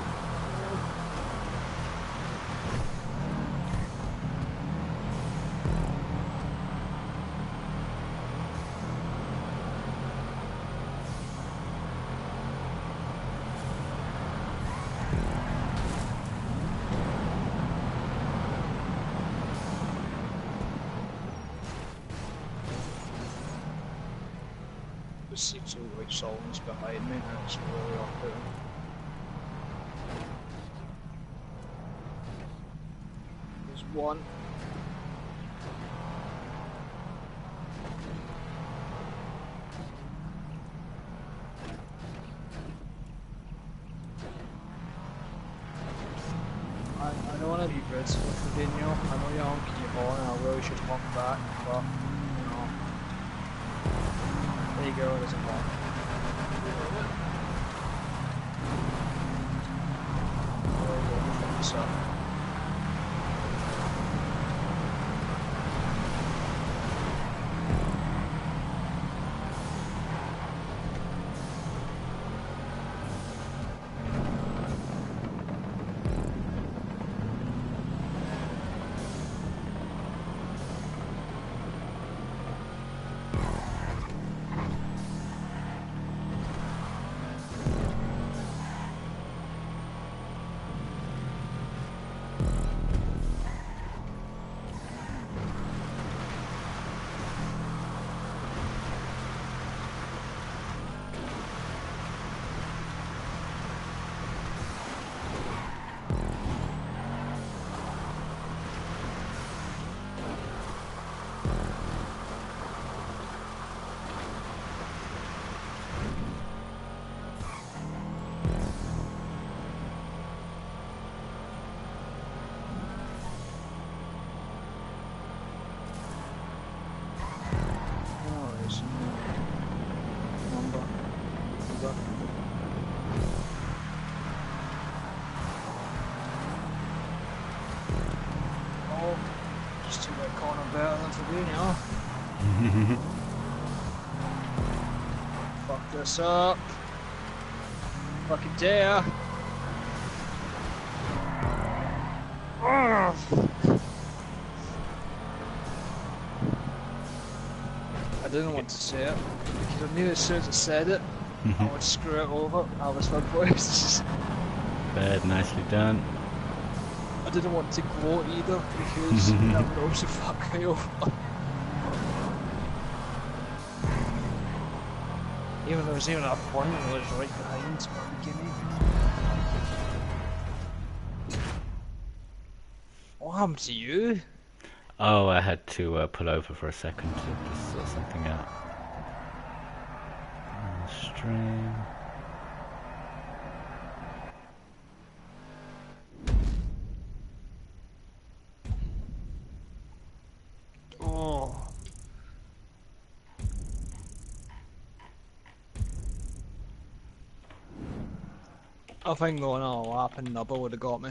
The seats are like songs behind me, and it's really off-putting. There's one. I don't want to be rude with Daniel. I know you're honking your horn, and I really should honk back, but you know. There you go, there's a one. So. Santos. Number. Oh, just took that corner better than Fabinho. Fuck this up. Fucking dare. I didn't want to say it because I knew as soon as I said it, I would screw it over. I was my voice. Bad, nicely done. I didn't want to gloat either because that would also fuck me over. Even there was even a point where I was right behind my beginning. What happened to you? Oh, I had to pull over for a second to just sort something out. Stream. Oh. I think going on a lap and Nubba would have got me.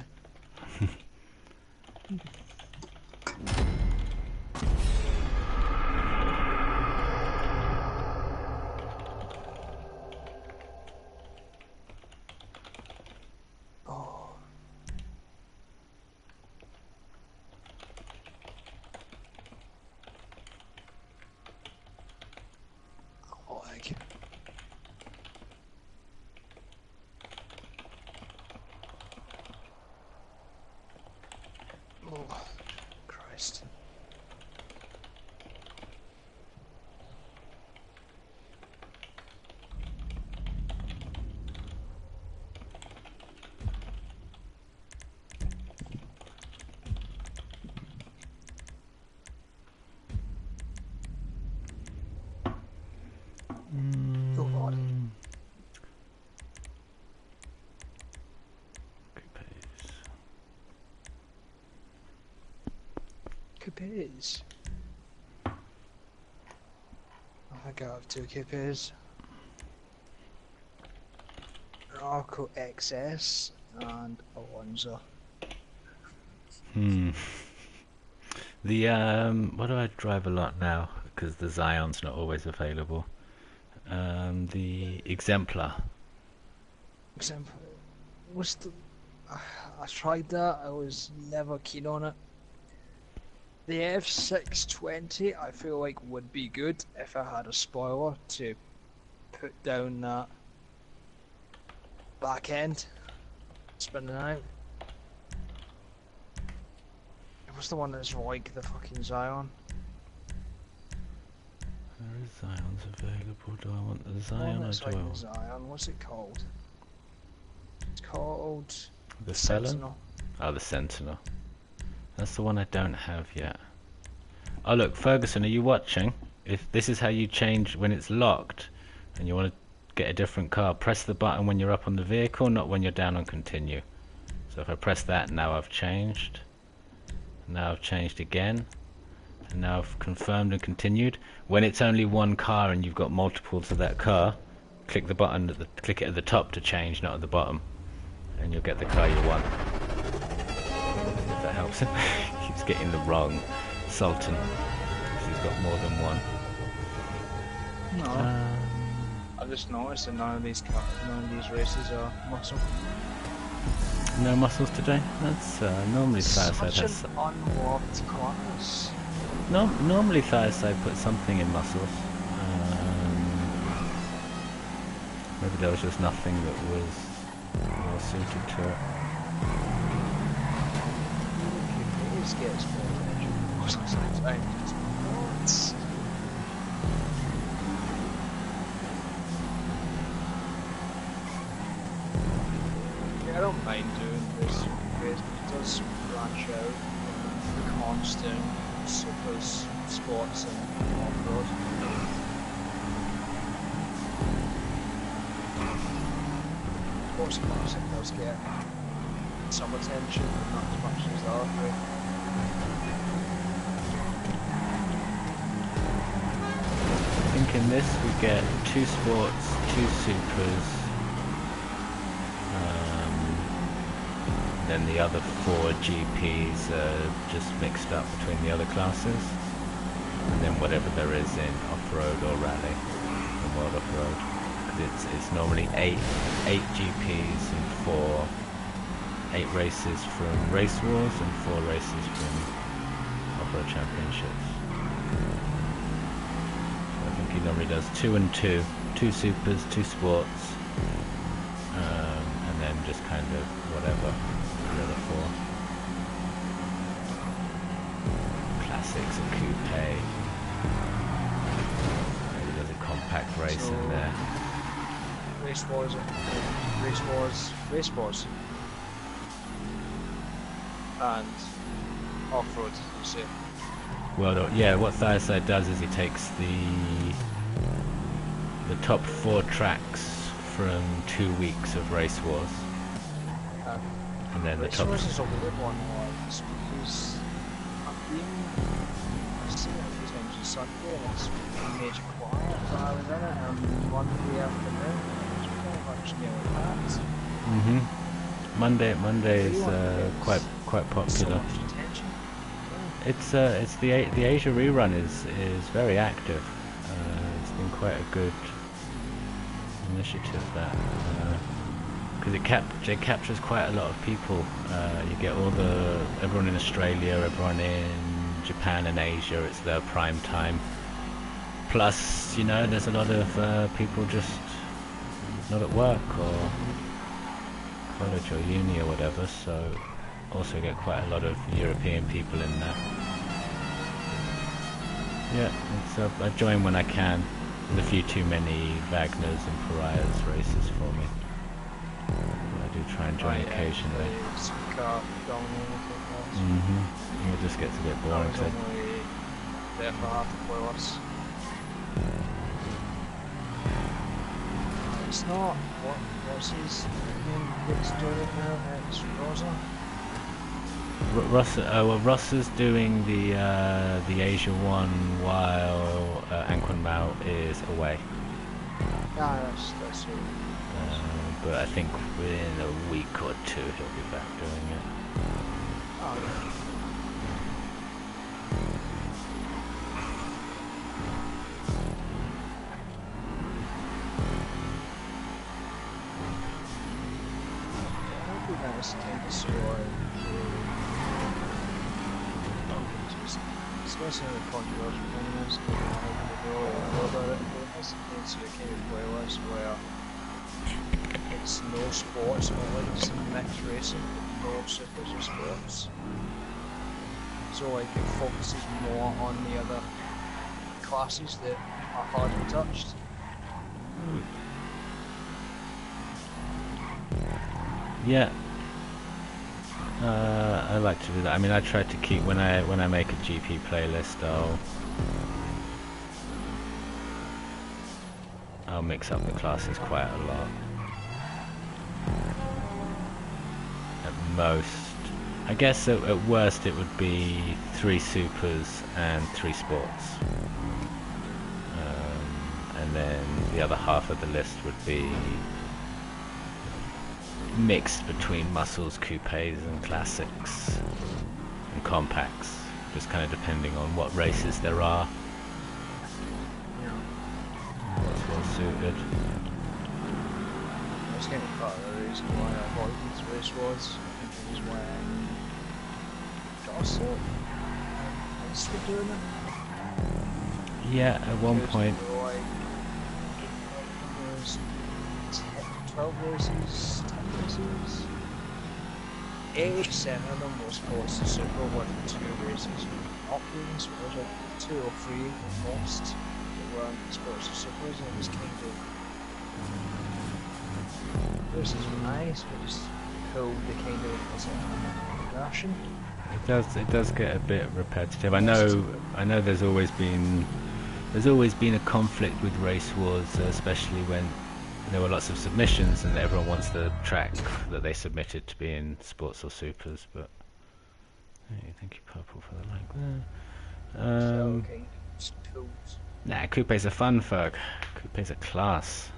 Oh. Oh, like. Oh, Christ. Oh God. Coupes. I think I have two coupes. Arco XS and Alonso. The what do I drive a lot now? Because the Zion's not always available. The Exemplar. Example. What's the? I tried that. I was never keen on it. The F620 I feel like would be good if I had a spoiler to put down that back end spinning out. What's the one that's like the fucking Zion? There is Zion's available. Do I want the The Zion one or that's do like I the want Zion. What's it called? It's called the Felon? Sentinel. Oh, the Sentinel. That's the one I don't have yet. Oh look, Ferguson, are you watching? If this is how you change when it's locked and you want to get a different car, press the button when you're up on the vehicle, not when you're down on continue. So if I press that, now I've changed. Now I've changed again. And now I've confirmed and continued. When it's only one car and you've got multiples of that car, click the button, click it at the top to change, not at the bottom. And you'll get the car you want. If that helps him. He keeps getting the wrong Sultan. Because he's got more than one. No. I just noticed that none of these races are muscle. No muscles today? That's normally Fireside Such has... an unloved class. No, normally Fireside puts something in muscles. Maybe there was just nothing that was more suited to it. Always gets more attention most of the time. What? Yeah, I don't mind doing this race, but it does branch out the constant supers, sports and off-road. Sports classic does get some attention, but not as much as the other three. I think in this we get 2 sports, 2 supers, then the other 4 GPs are just mixed up between the other classes, and then whatever there is in off-road or rally, and world off-road. It's normally 8 GPs and 8 races from Race Wars and 4 races from off-road championships. I think he normally does 2 and 2, 2 supers, 2 sports, and then just kind of whatever the other 4 classics, a coupe. Maybe there's a compact race in there. Race wars, and off-road, you say? Well, yeah, what Thirside does is he takes the top 4 tracks from 2 weeks of Race Wars, and then the Race top. Wars is a weird one, because I've seen it a few times on Sunday, and it's major quiet, but I was in it on Monday afternoon, and it was pretty much nearly packed. Monday is quite popular. So much attention. It's the Asia rerun is very active. It's been quite a good initiative that, because it captures quite a lot of people. You get everyone in Australia, everyone in Japan and Asia. It's their prime time. Plus, you know, there's a lot of people just not at work or college or uni or whatever, so also get quite a lot of European people in there. Yeah, I join when I can. There's a few too many Wagners and Pariahs races for me. I do try and join occasionally. It just gets a bit boring. I was only there for half the playoffs. It's not what's his name that's doing it now? It's Rosa. Ross is doing the Asia one while Anquan Mao is away. That's it. But I think within a week or 2 he'll be back doing it. Oh, yeah. Nice to see especially in the controversial tournaments, about it. It's a kind of playlist where it's no sports, only just mixed racing, no supers or sports. So like it focuses more on the other classes that are hardly touched. Yeah. I like to do that. I mean, I try to keep when I make a GP playlist, I'll mix up the classes quite a lot. At most, I guess at worst it would be 3 supers and 3 sports, and then the other half of the list would be mixed between muscles, coupes and classics and compacts, just kind of depending on what races there are, what's well suited. That's kind of part of the reason why I bought these race was. I think it was when Gossip was doing it. Yeah, at one point. Like, there's 12 races, 10 races. 80% of them were sports and super with 2 races. Options was like 2 or 3 at most that were sports and supers, and it was kind of races were nice, but just pulled the kind of ration. It does get a bit repetitive. I know there's always been a conflict with Race Wars, especially when there were lots of submissions and everyone wants the track that they submitted to be in sports or supers. But hey, thank you, Purple, for the like there. So, okay, just pulled Nah, coupe's a fun fuck. Coupe's a class.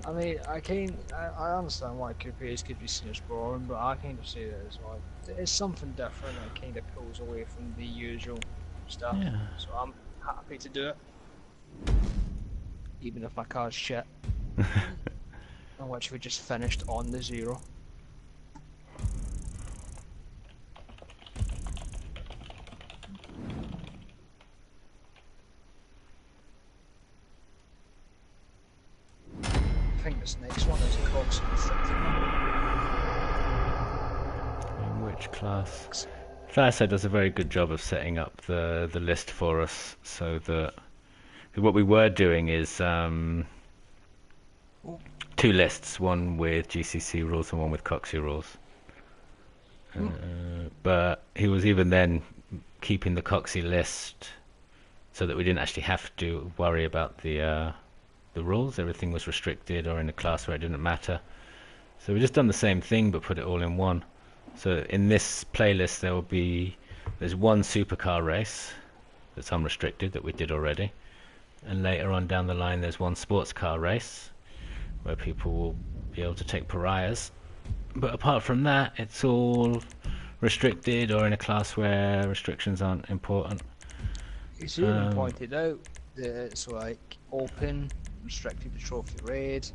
I mean, I understand why coupes could be seen as boring, but I kind of see it as like it's something different that kind of pulls away from the usual stuff. Yeah. So I'm happy to do it, even if my car's shit. And which we just finished on the 0. I think this next one is a Cox restricted one. In which class? Thasso does a very good job of setting up the list for us, so that what we were doing is 2 lists, one with GCC rules and one with Coxie rules. But he was even then keeping the Coxie list so that we didn't actually have to worry about the rules. Everything was restricted or in a class where it didn't matter. So we just done the same thing but put it all in one. So in this playlist there's one supercar race that's unrestricted that we did already, and later on down the line there's one sports car race where people will be able to take pariahs. But apart from that, it's all restricted or in a class where restrictions aren't important. It's even pointed out that it's like open, restricted to trophy raid,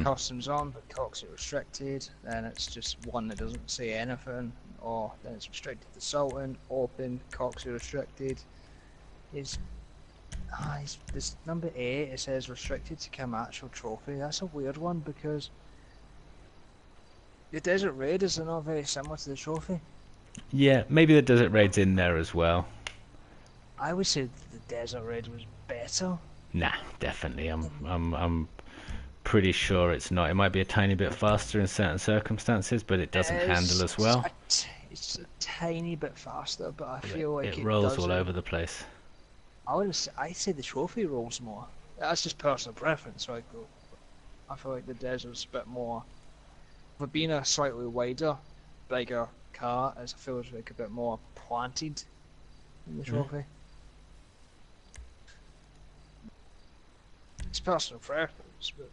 customs on, but Coxie restricted, then it's just one that doesn't say anything, or then it's restricted to Sultan, open, Coxie restricted. This number 8, it says restricted to Camacho trophy. That's a weird one because the desert raid is not very similar to the trophy. Yeah, maybe the desert raid's in there as well. I would say the desert raid was better. Nah, definitely. I'm pretty sure it's not. It might be a tiny bit faster in certain circumstances, but it doesn't handle as well. It's a tiny bit faster, but I feel like it rolls all over the place. I'd say the trophy rolls more. That's just personal preference, right? I feel like the desert's a bit more. For being a slightly wider, bigger car, it feels like a bit more planted in the trophy. It's personal preference, but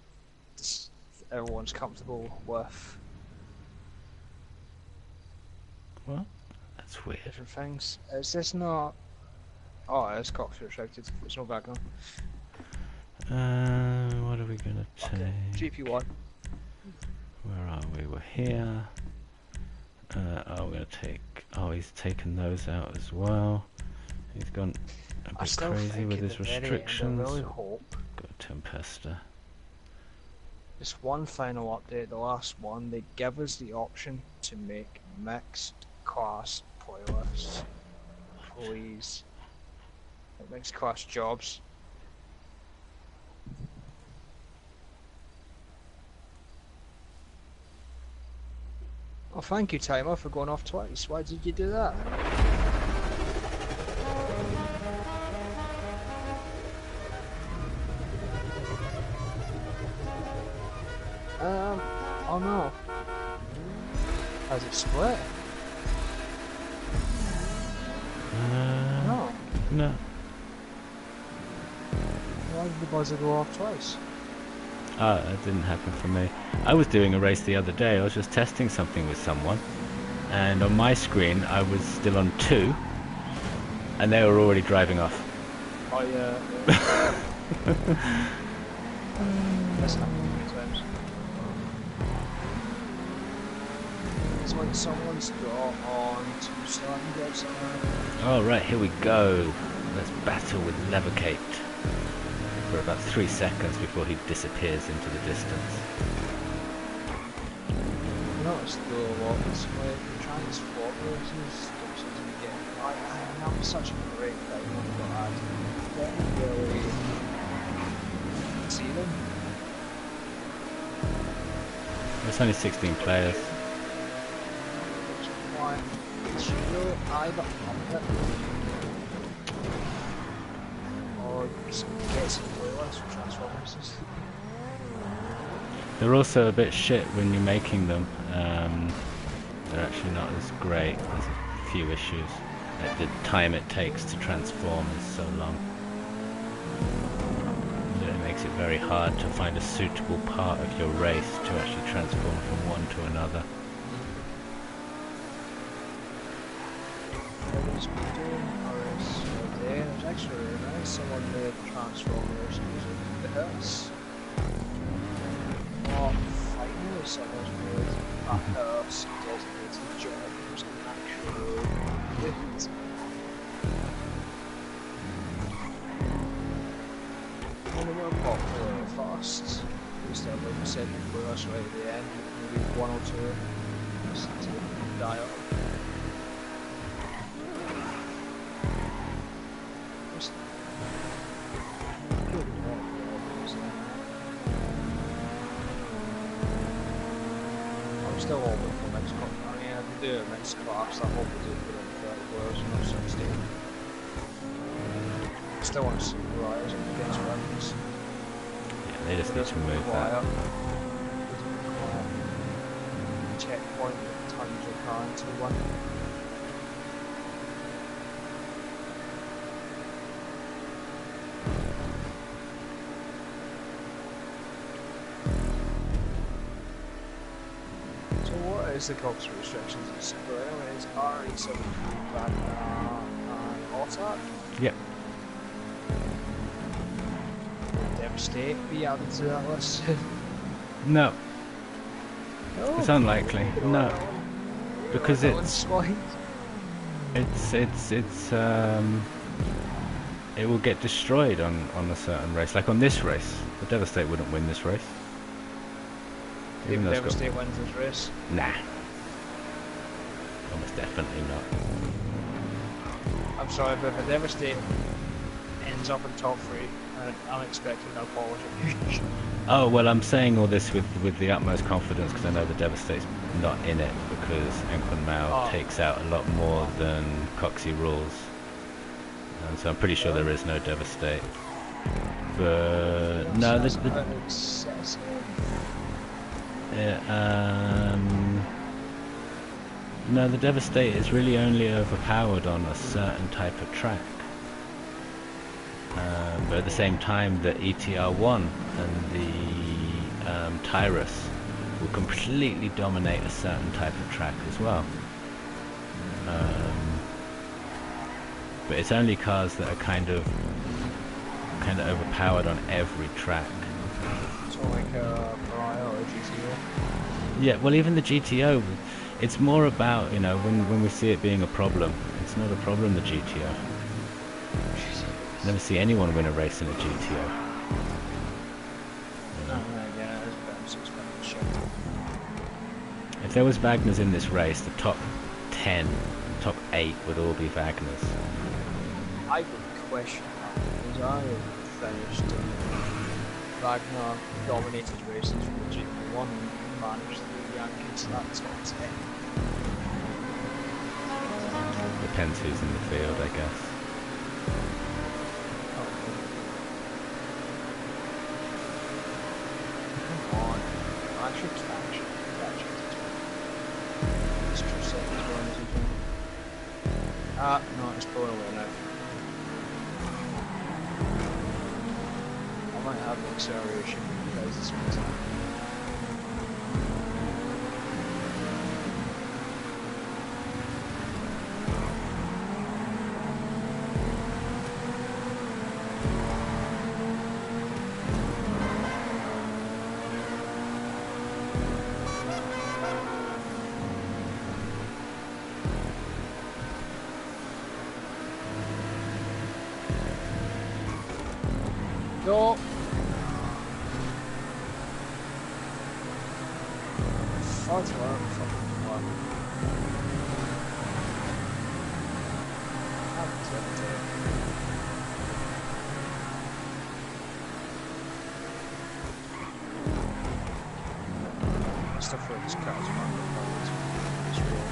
everyone's comfortable with What? That's weird. different things. Is this not? Oh, it's Coxie restricted. It's no background. What are we gonna take? Okay, GP1. Where are we? We're here. We're gonna take. Oh, he's taken those out as well. He's gone a bit crazy with his restrictions. I really hope. Got a Tempesta. This one final update, the last one, they give us the option to make mixed class playlists. Please. Like mixed class jobs. Oh, thank you, Timer, for going off twice. Why did you do that? Oh no. Has it split? No. No. Why did the buzzer go off twice? Oh, that didn't happen for me. I was doing a race the other day. I was just testing something with someone, and on my screen I was still on 2, and they were already driving off. Oh yeah. That's happened a few times. It's like someone's got on to start and get somewhere. All right, here we go. Let's battle with Levercate for about 3 seconds before he disappears into the distance. You notice though a lot is like the transport races don't seem to be getting. I'm such a great thing but I didn't really see them. There's only 16 players. Which is why it should really either up it or get some playlists for transport races. They're also a bit shit when you're making them. They're actually not as great. There's a few issues. Like the time it takes to transform is so long. It makes it very hard to find a suitable part of your race to actually transform from one to another. There's actually really nice. Someone made Transformers using the hearse. Oh, finally someone's made a hearse designated jobs and actually it. Only more popular fast. Just like I said before, that's right at the end. Maybe one or two. Just to die off. I'm still hoping for next cup. I mean, I can do it next class. I hope we do put it in 30 words, not 16. I still want to see the riders against weapons. Yeah, they just need to move that. Checkpoint that tons of car into one. So what is the cops restrictions? It's anyways RE7 and AUTAC? Yep. Devastate be added to that list? No, No. it's unlikely. No, because That one's swine. it will get destroyed on a certain race. Like on this race, the Devastate wouldn't win this race. If though it's got- Devastate wins this race. Nah. Almost definitely not. I'm sorry, but if a Devastate ends up in top 3, I'm expecting no apology. Oh, well, I'm saying all this with the utmost confidence because I know the Devastate's not in it because Anquan Mao takes out a lot more than Coxie rules. And so I'm pretty sure there is no Devastate. But no, That's a bit excessive. No, the Devastate is really only overpowered on a certain type of track. But at the same time, the ETR1 and the Tyrus will completely dominate a certain type of track as well. But it's only cars that are kind of overpowered on every track. So like a Mariah or a GTO. Yeah, well, even the GTO, it's more about, you know, when we see it being a problem. It's not a problem, the GTO. Never see anyone win a race in a GTO. If there was Wagners in this race, the top 10, top 8 would all be Wagners. I would question that because I finished Wagner dominated races from the GP1 and managed the Yankees that top 10. Depends who's in the field, I guess. Come on, I should catch it. It's true set as well as you can. Ah, no, it's pulling away now. I might have the acceleration because this one's not. Go! That's what I'm fucking want. I'm tempted. Stuff like this car's it's real.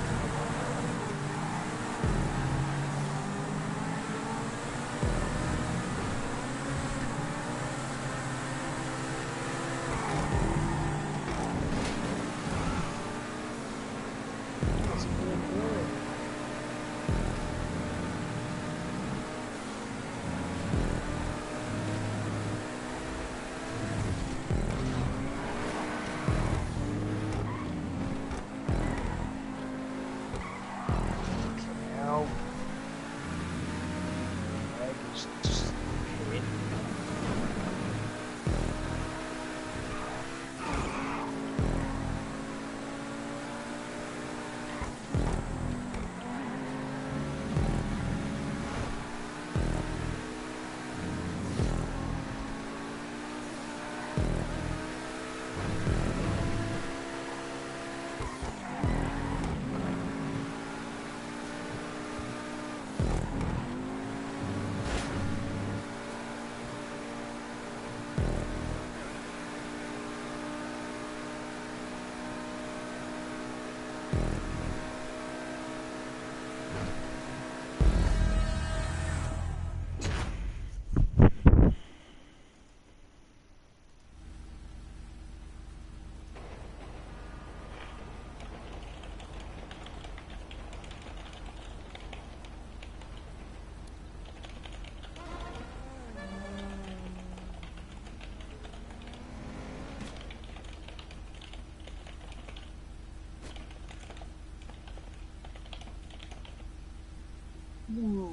Ooh.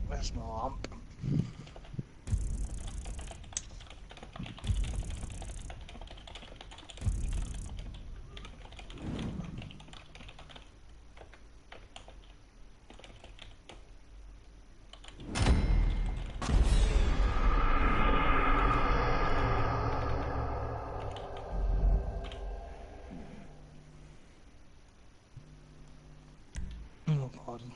Where's my lamp? Oh, pardon.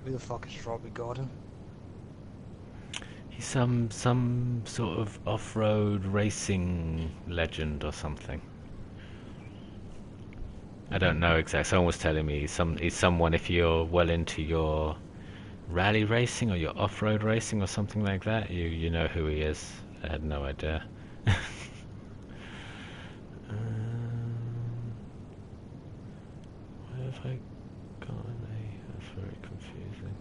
Who the fuck is Robbie Gordon? He's some sort of off-road racing legend or something. I don't know exactly. Someone was telling me he's someone if you're well into your rally racing or your off-road racing or something like that. You know who he is. I had no idea. Where have I gone? That's very confusing.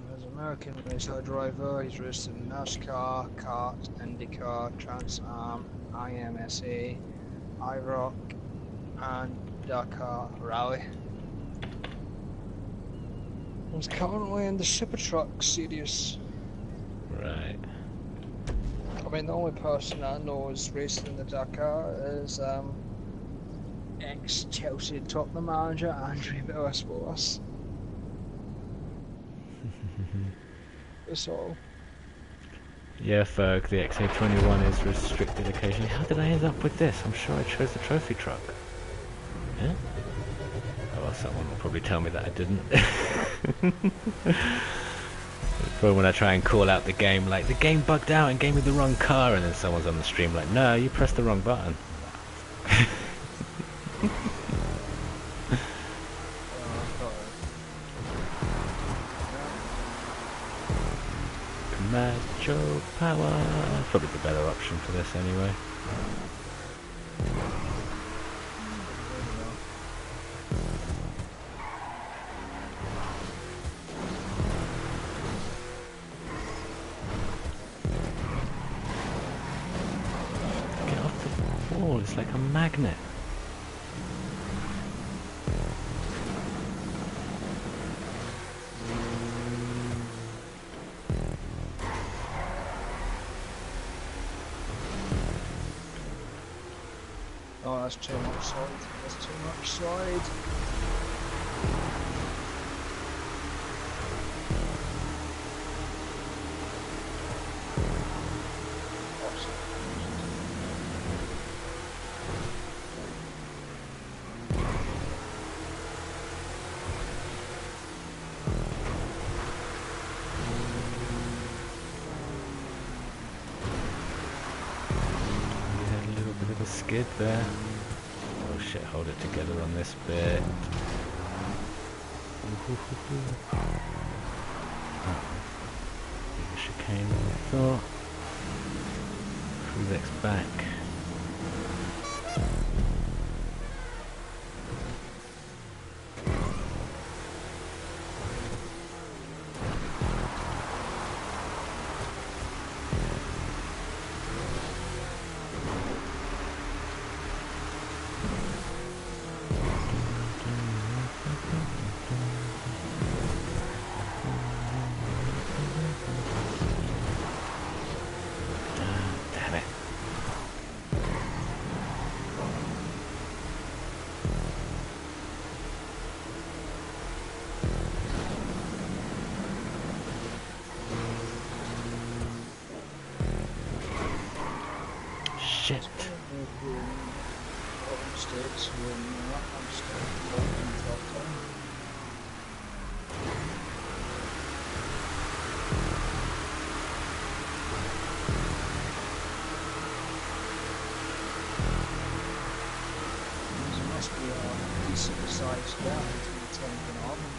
There's an American racer driver. He's raced in NASCAR, kart, IndyCar, Trans Am, IMSA, IROC, and Dakar Rally. He's currently in the Super Truck series. Right. I mean, the only person I know is racing in the Dakar is ex-Chelsea Tottenham manager Andrew Villas-Boas. That's all. Yeah, Ferg, the XA21 is restricted occasionally. How did I end up with this? I'm sure I chose the trophy truck. Yeah? Oh, well, someone will probably tell me that I didn't. But when I try and call out the game, like, the game bugged out and gave me the wrong car, and then someone's on the stream like, no, you pressed the wrong button. Macho power. Probably the better option for this anyway. Get off the wall, it's like a magnet. Oh, that's too much side. That's too much side. Skid there. Oh shit, hold it together on this bit. Bigger chicane than I thought. Cruisex back. Golden States were not on state in the top 10. There must be a decent sized gap between 10th and 11th.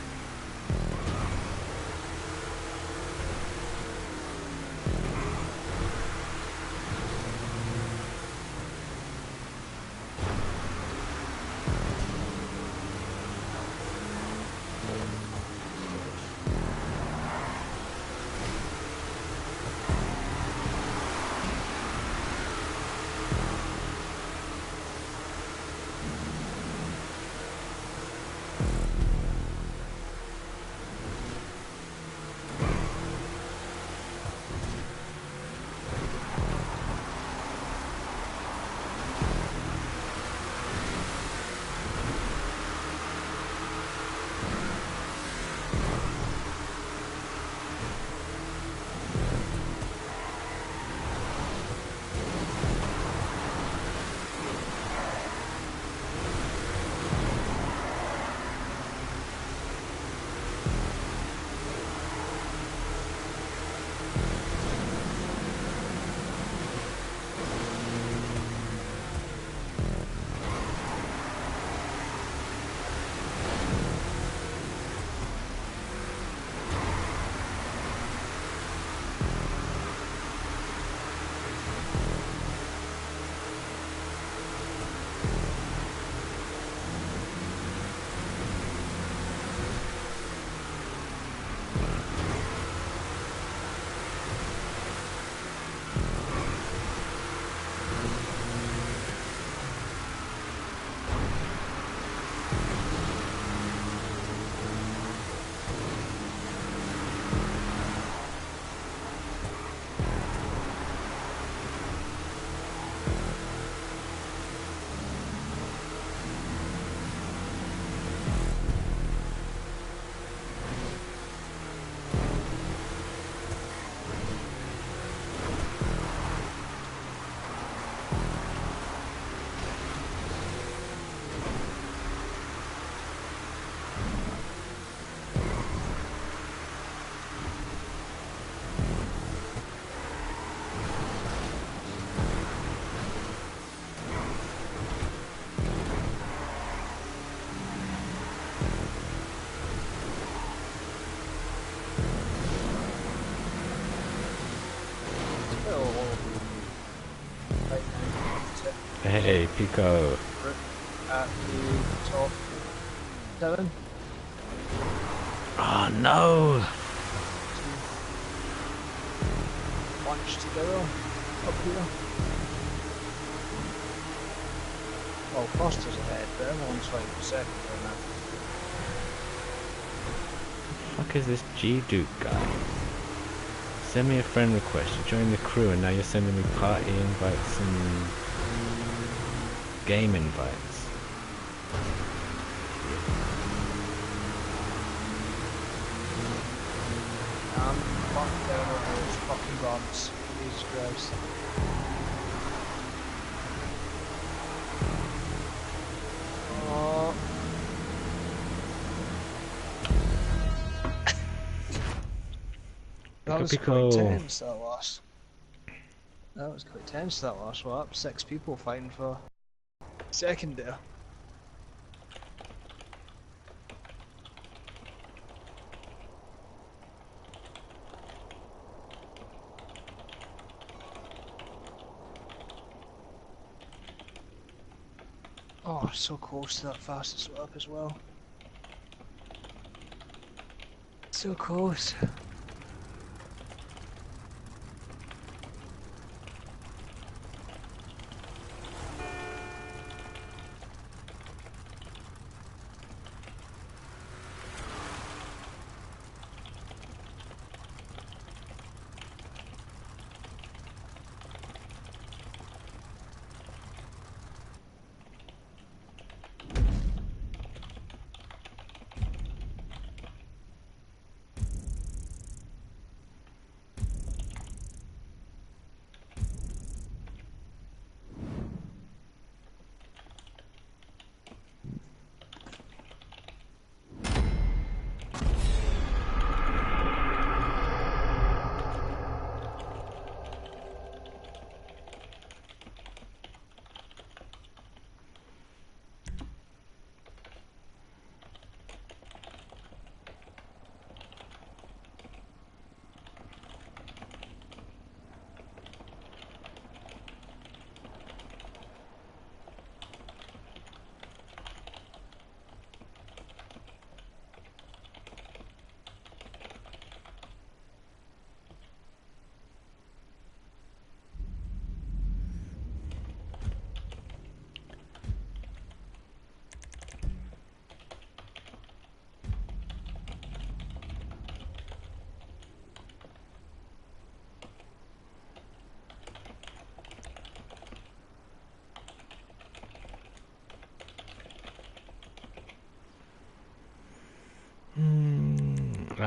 Hey, Pico. At the top 7. Oh no! Bunched together up here. Well, Foster's ahead, but everyone's fighting for second right now. Fuck is this G-Duke guy? Send me a friend request to join the crew, and now you're sending me party invites and game invites. Fucking down over those fucking bumps. Jesus Christ. Oh. That was quite tense, that last. That was quite tense, that last lap. 6 people fighting for second there. Oh, so close to that fastest lap as well. So close.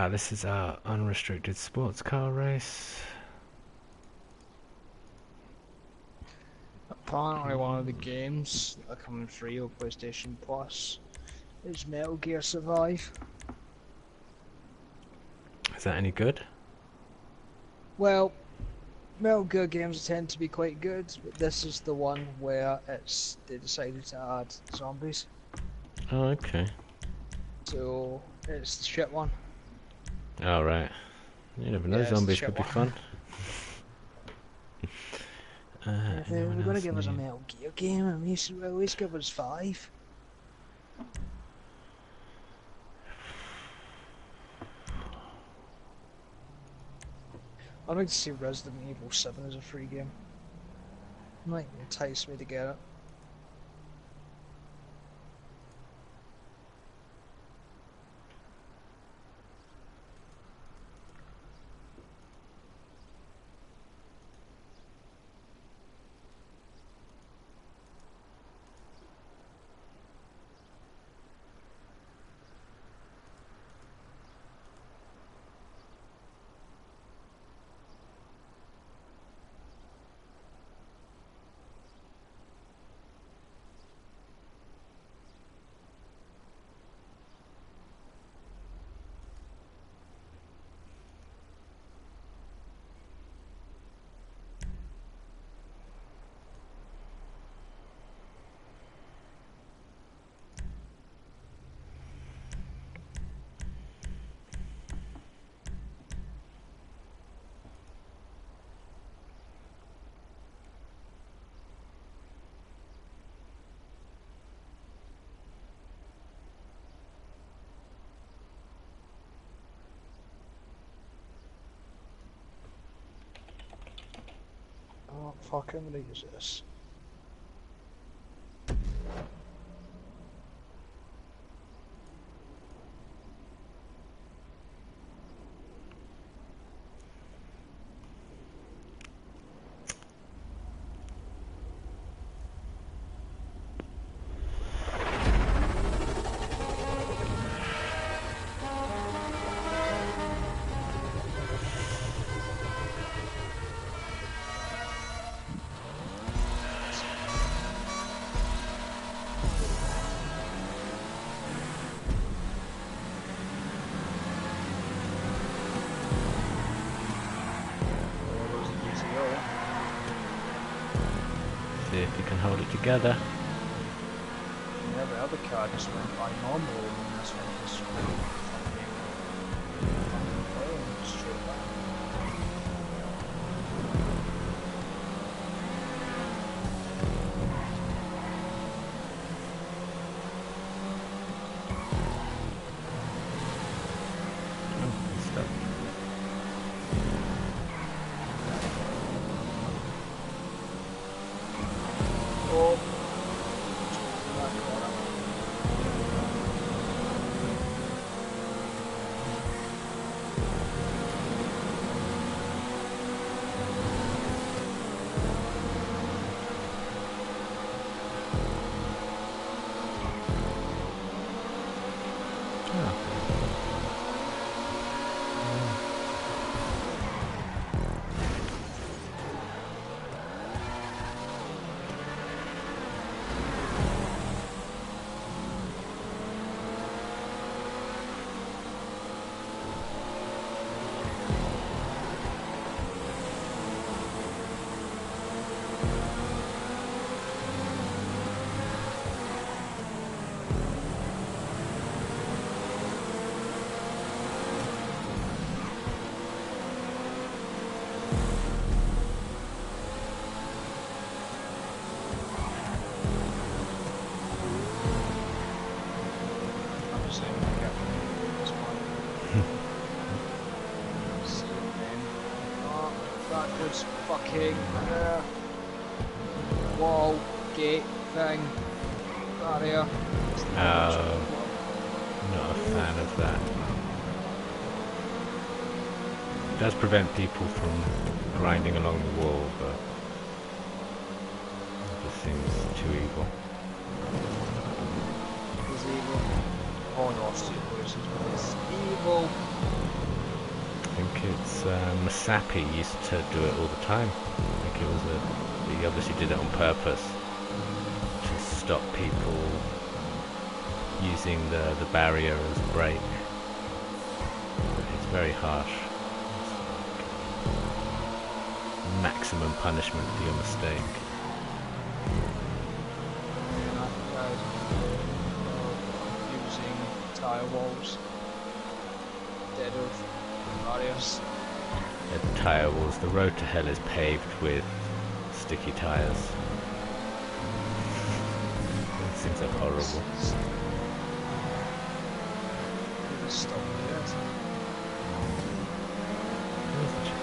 Ah, this is our unrestricted sports car race. Apparently one of the games that are coming free on PlayStation Plus is Metal Gear Survive. Is that any good? Well, Metal Gear games tend to be quite good, but this is the one where they decided to add zombies. Oh, okay. So it's the shit one. All right. You never know. Yeah, it's the Zombies shit could be one. fun. If they're Anyone gonna else give us a need- Metal Gear game, at least give us 5. I'd like to see Resident Evil 7 as a free game. It might entice me to get it. Oh fuck, I'm gonna use this. See if you can hold it together. Yeah, the other car just went by normally, and this one just went fucking playing straight back. Stop. Oh. I'm just saying, I got this one. See it then. Oh, backwards, fucking wall, gate, thing, barrier. Oh, not a fan of that. It does prevent people from grinding along the wall, but it just seems too evil. Is evil. Oh no, it's evil. it's Masapi used to do it all the time. I think it was he obviously did it on purpose to stop people using the barrier as a brake. But it's very harsh. It's like maximum punishment for your mistake. Using tyre walls instead of barriers. At the tyre walls, the road to hell is paved with sticky tyres. These things are horrible. Stop it. Where's the chicken?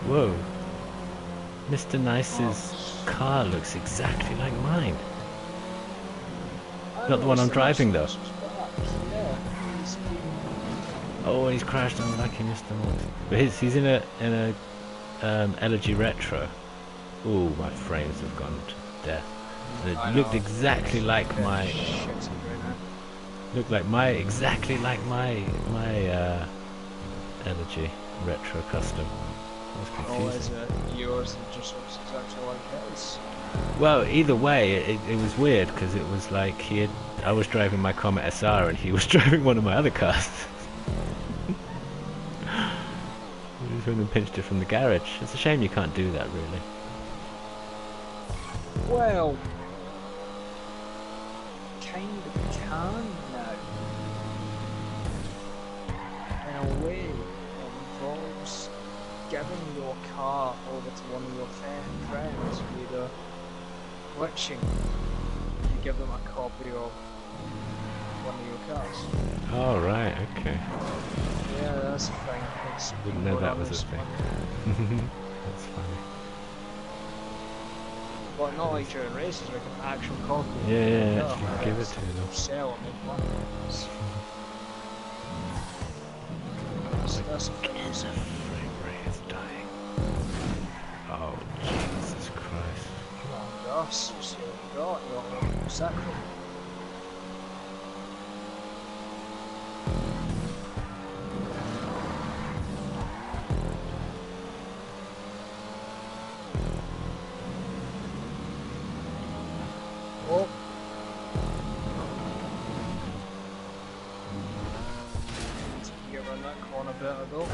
Whoa. Mr. Nice's car looks exactly like mine. Not the one I'm driving though. Yeah. Oh, he's crashed on lucky Mr. Nice. But he's in a Elegy Retro. Ooh, my frames have gone to death. And it looked exactly like my exactly like my Elegy Retro Custom. It was Or confusing. is it yours that just looks exactly like his? Well, either way, it was weird because it was like I was driving my Comet SR and he was driving one of my other cars. We just went and pinched it from the garage. It's a shame you can't do that, really. Well, kind of can now. In a way, it involves giving your car over to one of your friends, either glitching, you give them a copy of one of your cars. Oh, right, okay. Yeah, that's a thing. It's Didn't know been that going was on a this thing. one. That's funny. But not like during races, like an actual copy. Yeah, Oh, actually give it to them. sell and make money. That's a thing. Frame rate is dying. Oh, Jesus Christ. Come on, Gus. We'll see what you got. You got a sacral. Oh. You get around that corner a bit ago.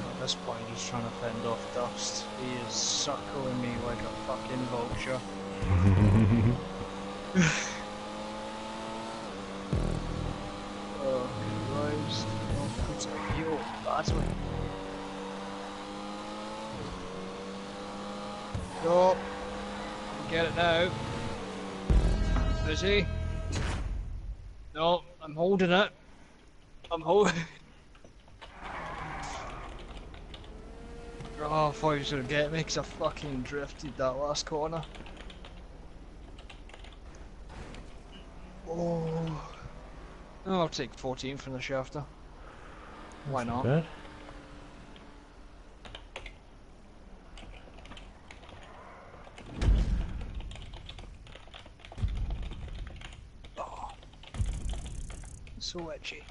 At this point, he's trying to fend off dust. He is circling me like a fucking vulture. Oh, Christ. Oh, it's a heel badly. Go. Get it now. Busy. No, I'm holding it. I'm holding. Oh, I thought he was gonna get me because I fucking drifted that last corner. Oh. Oh, I'll take 14 from the shafter. Why not? Bad. Oh. So itchy.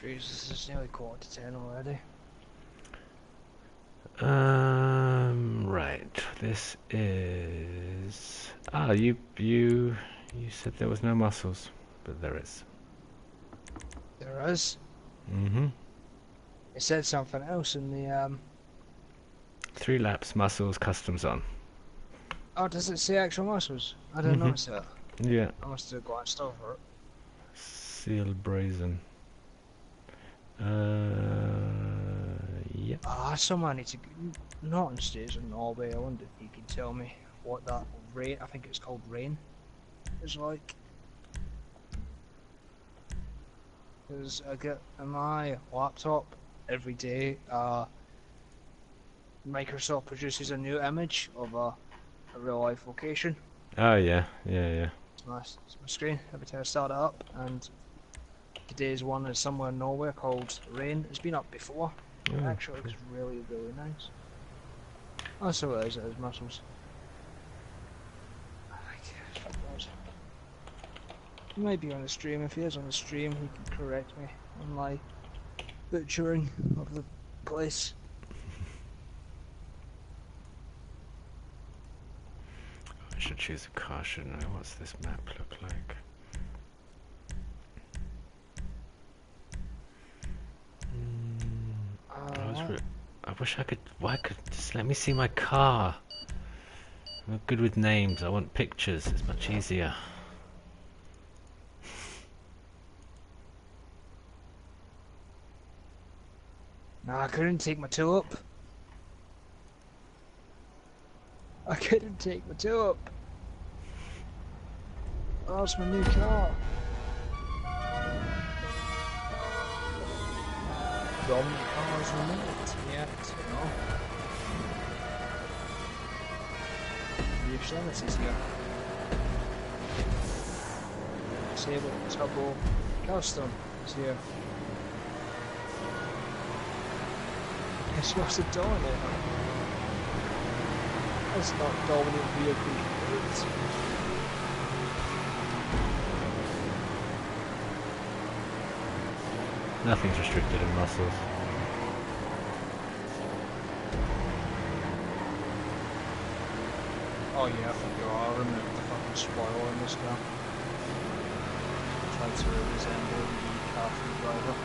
Jesus, it's nearly 9:45 already. Right. This is. Ah, you said there was no muscles, but there is. There is. Mm-hmm. It said something else in the 3 laps, muscles, customs on. Oh, does it say actual muscles? I didn't notice that. Yeah. I must have glanced over it. Seal brazen. Yep. Ah, someone needs to. Norton stays in Norway. I wonder if you could tell me what that rain. I think it's called rain. Is like. Because I get on my laptop every day. Microsoft produces a new image of a real life location. Oh yeah, yeah. It's my screen every time I start it up, and today's one is somewhere in Norway called Rain. It's been up before. It actually looks really, really nice. Oh, so it is muscles. He might be on the stream. If he is on the stream, he can correct me on my butchering of the place. I should choose a car, shouldn't I? What's this map look like? I wish I could. Why could just let me see my car? I'm not good with names. I want pictures. It's much easier. No, I couldn't take my toe up. I couldn't take my toe up. Oh, it's my new car. Dominant cars removed yet, you know. The extremities here. Disable turbo custom is here. It's supposed to dominate. That's not dominant vehicle. Nothing's restricted in muscles. Oh yeah, I think you are. I remember the fucking spoiler in this car. Tried to resemble the car from the driver.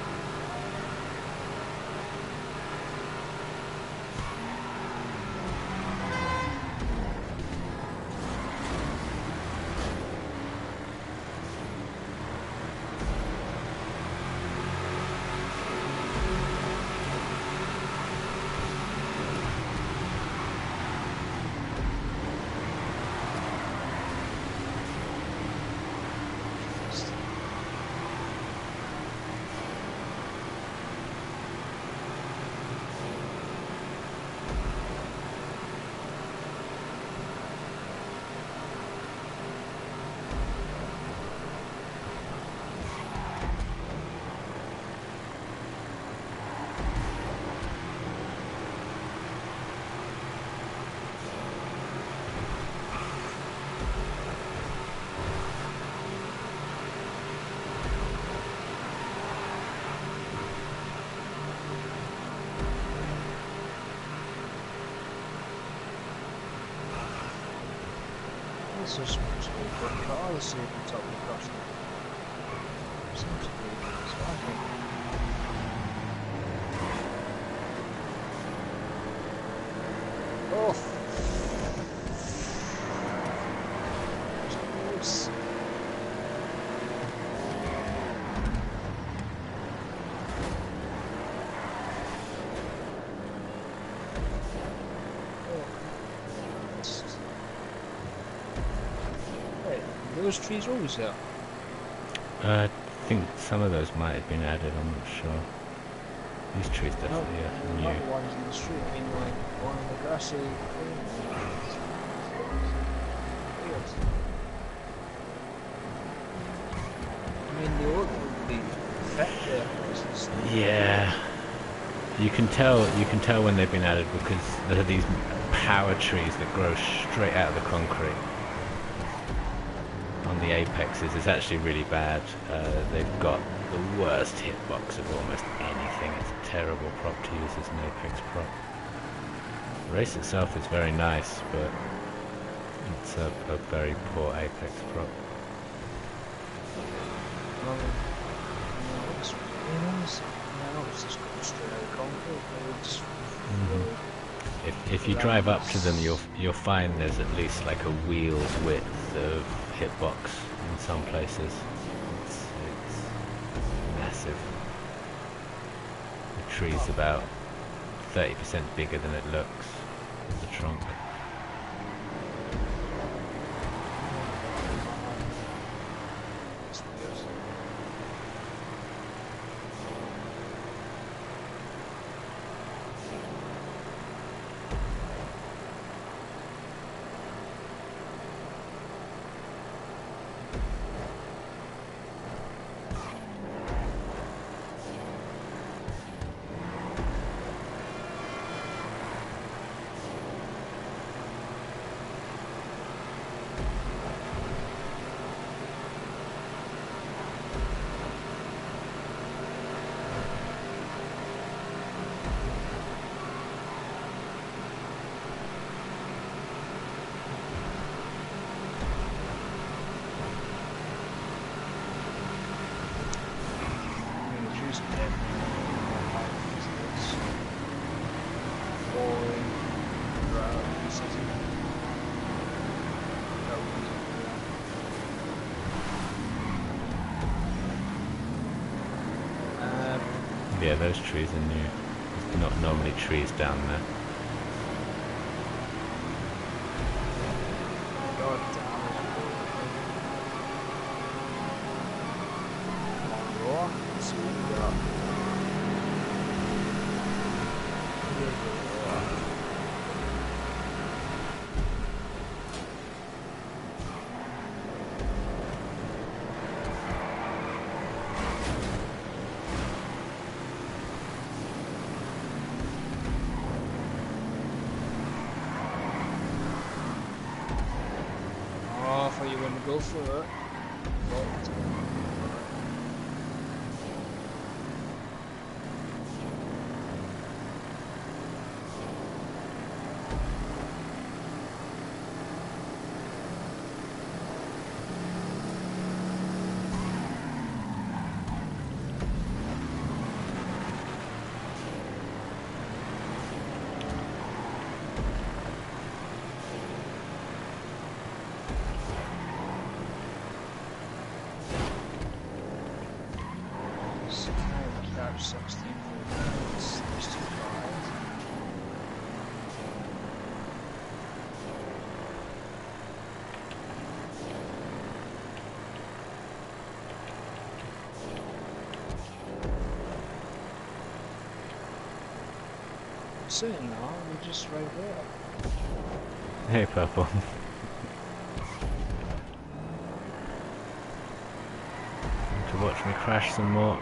This is supposed to be a good car, let's see if it's up the custom. Seems to be sparking. Oh! Close. Those trees always there? I think some of those might have been added, I'm not sure. These trees definitely are Not new. the ones in the street, I mean like one in the grassy weird. I mean they look really fit there. It's Yeah. You can tell when they've been added because there are these power trees that grow straight out of the concrete on the Apexes is actually really bad. They've got the worst hitbox of almost anything. It's a terrible prop to use as an Apex prop. The race itself is very nice, but it's a very poor Apex prop. If you drive up to them, you'll find there's at least like a wheel's width of hitbox in some places. It's massive. The tree's about 30% bigger than it looks in the trunk. Yeah, those trees are new. There's not normally trees down there. God damn it. Come on, Raw. Let's see what we got. Oh, I thought you were going to go for it. Catch 16 minutes. There's 2 cars. Saying now, we're just right there. Hey, Purple. To watch me crash some more.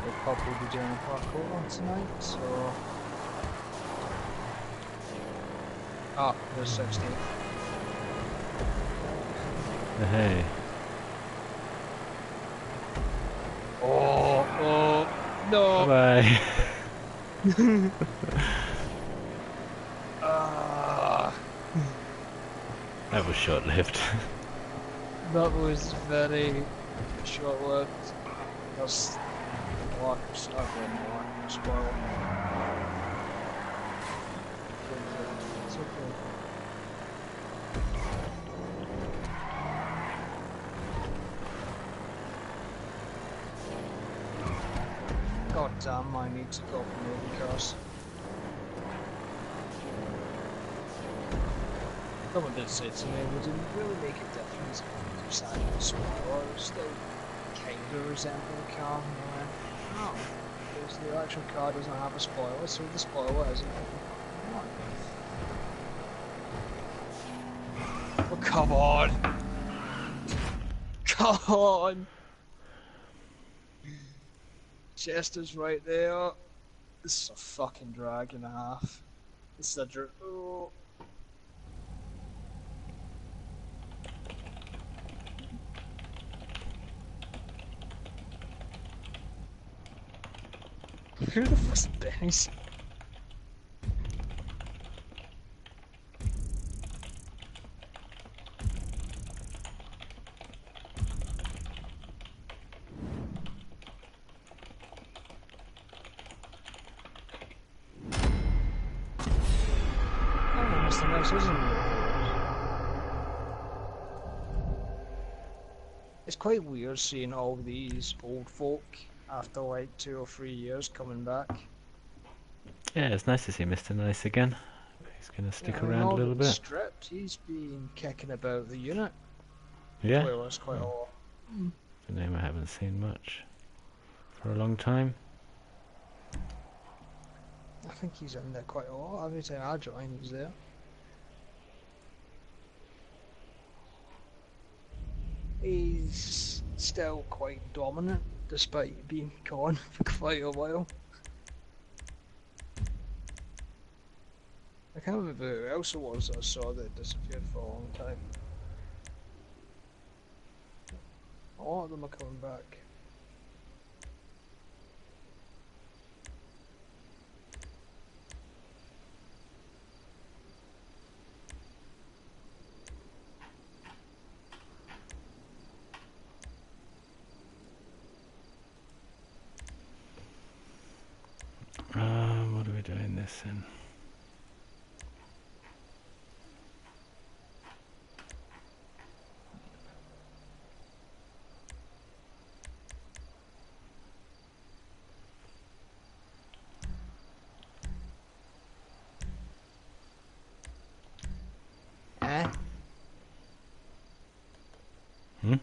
We'll probably be doing a parkour one tonight, so... Ah, there's 16. Hey. Oh, no! Bye. That was short-lived. That was very short-lived. That's block or spoil. It's okay. God damn, I need to go up and cars. Someone did say to me, would it really make a difference if you decided to spoilers? They kinda resemble a car, and I went, no, because the actual car doesn't have a spoiler, so the spoiler isn't on. Oh, come on! Come on! Chester's right there. This is a fucking drag and a half. This is a oh. Who the fuck's Benny's? Oh, Mr. Nice, isn't it? It's quite weird seeing all these old folk after like 2 or 3 years coming back. Yeah, it's nice to see Mr. Nice again. He's gonna stick Yeah, around a little bit. Stripped, he's been kicking about the unit. Yeah. Well, that's quite a lot. The name I haven't seen much for a long time. I think he's in there quite a lot. Every time I join, he's there. He's still quite dominant, despite being gone for quite a while. I can't remember who else it was that I saw that disappeared for a long time. A lot of them are coming back. What are we doing this in? Eh? Hmm?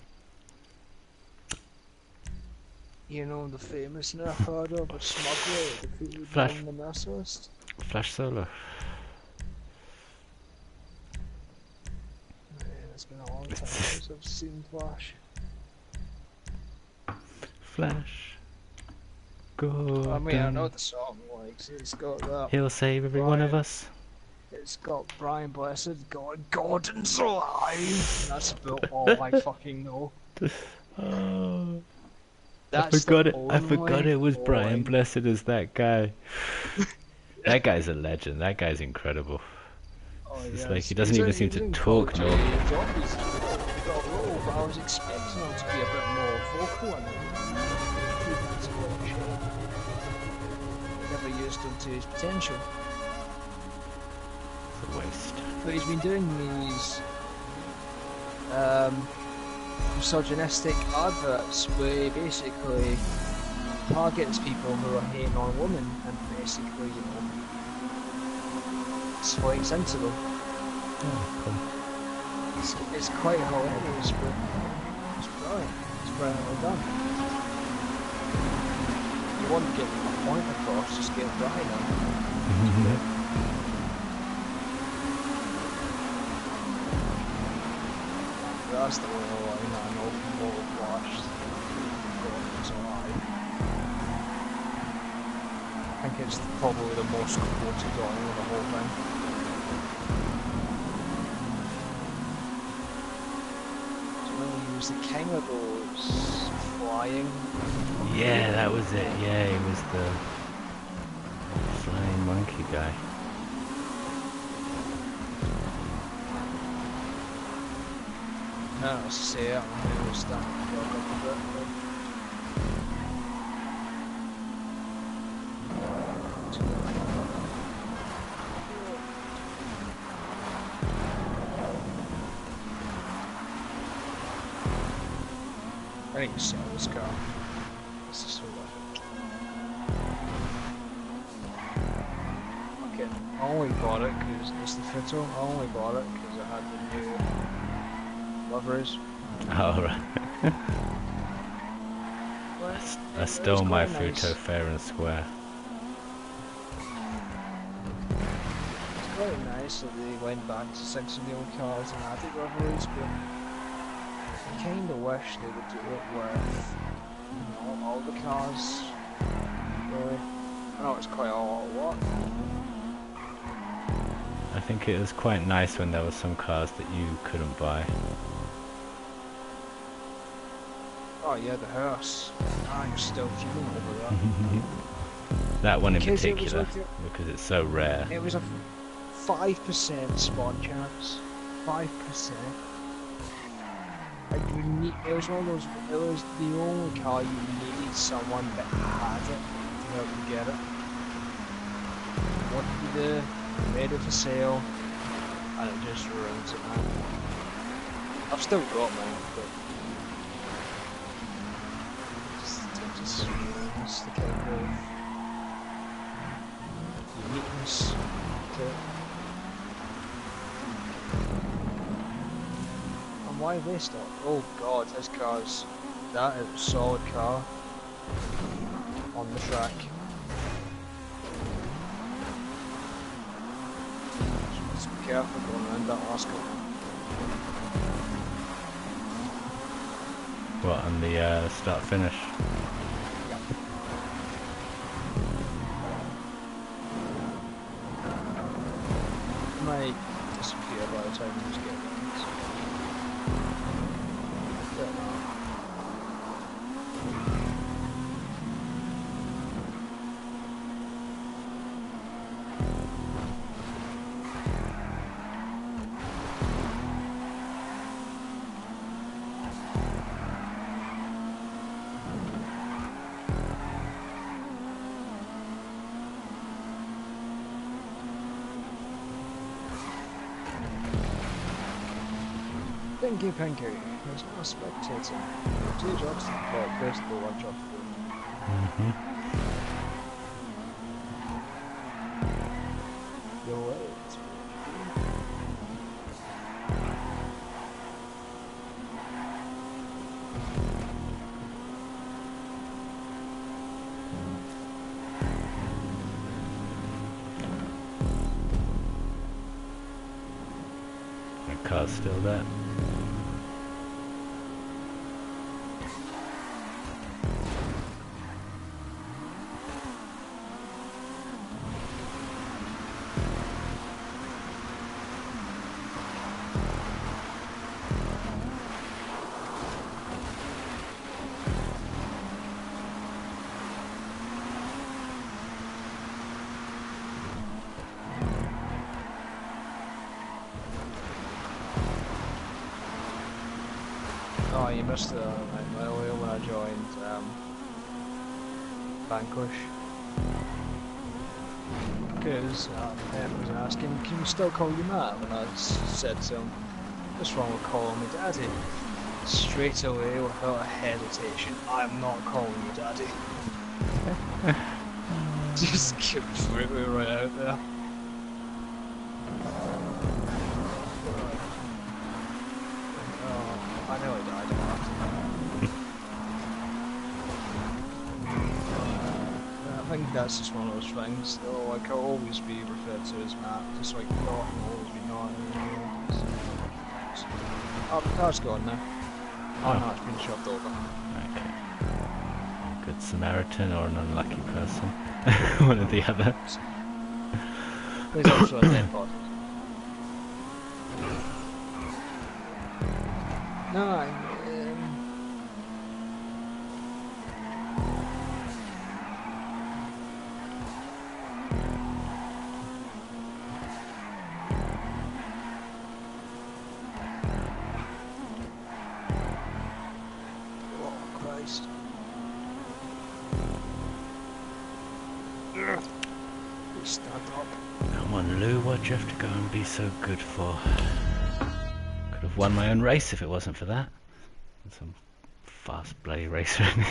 You know the famous Nerf hurdle but smuggler that defeated Flash. the Mercilist? Flash Solo. Man, it's been a long time since I've seen Flash. Flash. Go. I mean, I know the song, like, it's got that. He'll save every one of Brian. us. It's got Brian Blessed, Gordon's alive! And that's about all I fucking know. Oh, That's I forgot the it. I forgot only it was Brian line. Blessed as that guy. That guy's a legend. That guy's incredible. Oh, It's yeah, like he doesn't he's even in- seem he's to in talk Call of normal. Duty Zombies. He got a role, but I was expecting him to be a bit more vocal in it. That's quite a shame. Never used him to his potential. It's a waste. But he's been doing these misogynistic adverts where he basically targets people who are hating on women and basically, you know, swings into them. Oh, cool. It's quite hilarious, but it's brilliant. It's brilliantly done. You want to get a point across, just get Brian on. That's the only line I know from all the Flash. Gordon's alive. I think it's probably the most quoted line of the whole thing. So when he was the king of those flying. Yeah, that was it. Yeah, he was the flying monkey guy. No, I see it. I'm going to stand up a bit. I need to sell this car. This is so worth it. Okay, I only bought it because it's the Fitto. I only bought it because it had the new liveries. Oh, right. I stole my Futo fair and square. It's quite nice that they went back to 6 of the old cars and added liveries, but I kind of wish they would do it with, you know, all the cars. Really. I know it's quite a lot of work. I think it was quite nice when there were some cars that you couldn't buy. Oh yeah, the hearse. I'm still fuming over that. That one in Because it was particular, like because it's so rare. it was a 5% spawn chance. 5%. Like you need, it was one of those. It was the only car you needed someone that had it to be able to get it. What did you do? You made it for sale, and it just ruins it, man. I've still got mine, but it just ruins the kind of uniqueness to it. And why have they stopped? Oh god, this car's that is a solid car on the track. Just be careful going around that last corner. What, on the start finish? Might disappear by the time you just get around. Don't know. Pinky Pinky, there's no spectator. 2 jobs to complete, basically 1 job to do. You're late. The car's still there. Oh, you missed the night earlier when I joined Vanquish. Because Ed was asking, can you still call you Matt? And I said to him, what's wrong with calling me Daddy? Straight away, without a hesitation, I'm not calling you Daddy. Just completely right out there. I know I died I think that's just one of those things, though, like I'll always be referred to as Matt, just like not and always be not anymore. Oh, the car's gone now. Oh no, it's been shoved over. Okay. Good Samaritan or an unlucky person. One or the other. There's also a dead body. No, oh Christ. We stand up. Come on, Lou, what'd you have to go and be so good for? Could have won my own race if it wasn't for that. Some fast bloody racer in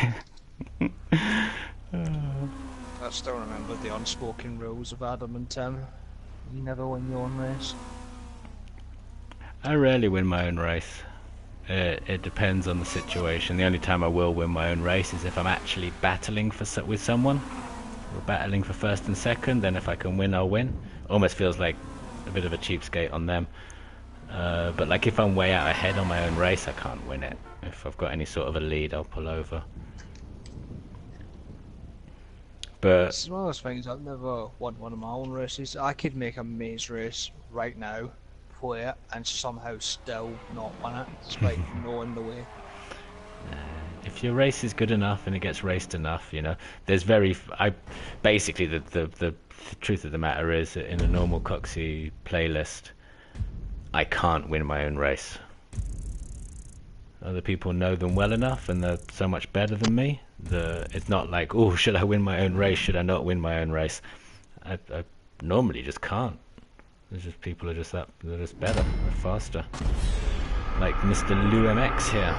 here. I still remember the unspoken rules of Adam and Tim. You never win your own race. I rarely win my own race. It depends on the situation. The only time I will win my own race is if I'm actually battling with someone. We're battling for first and second, then if I can win, I'll win. Almost feels like a bit of a cheapskate on them. But like if I'm way out ahead on my own race, I can't win it. If I've got any sort of a lead, I'll pull over. But It's one of those things, I've never won one of my own races. I could make a maze race right now, play it, and somehow still not win it, despite knowing the way. if your race is good enough and it gets raced enough, you know, there's basically the truth of the matter is that in a normal Coxie playlist, I can't win my own race. Other people know them well enough and they're so much better than me. It's not like, oh, should I win my own race? Should I not win my own race? I normally just can't. There's just people are just they're just better, they're faster. Like Mr. Lou MX here.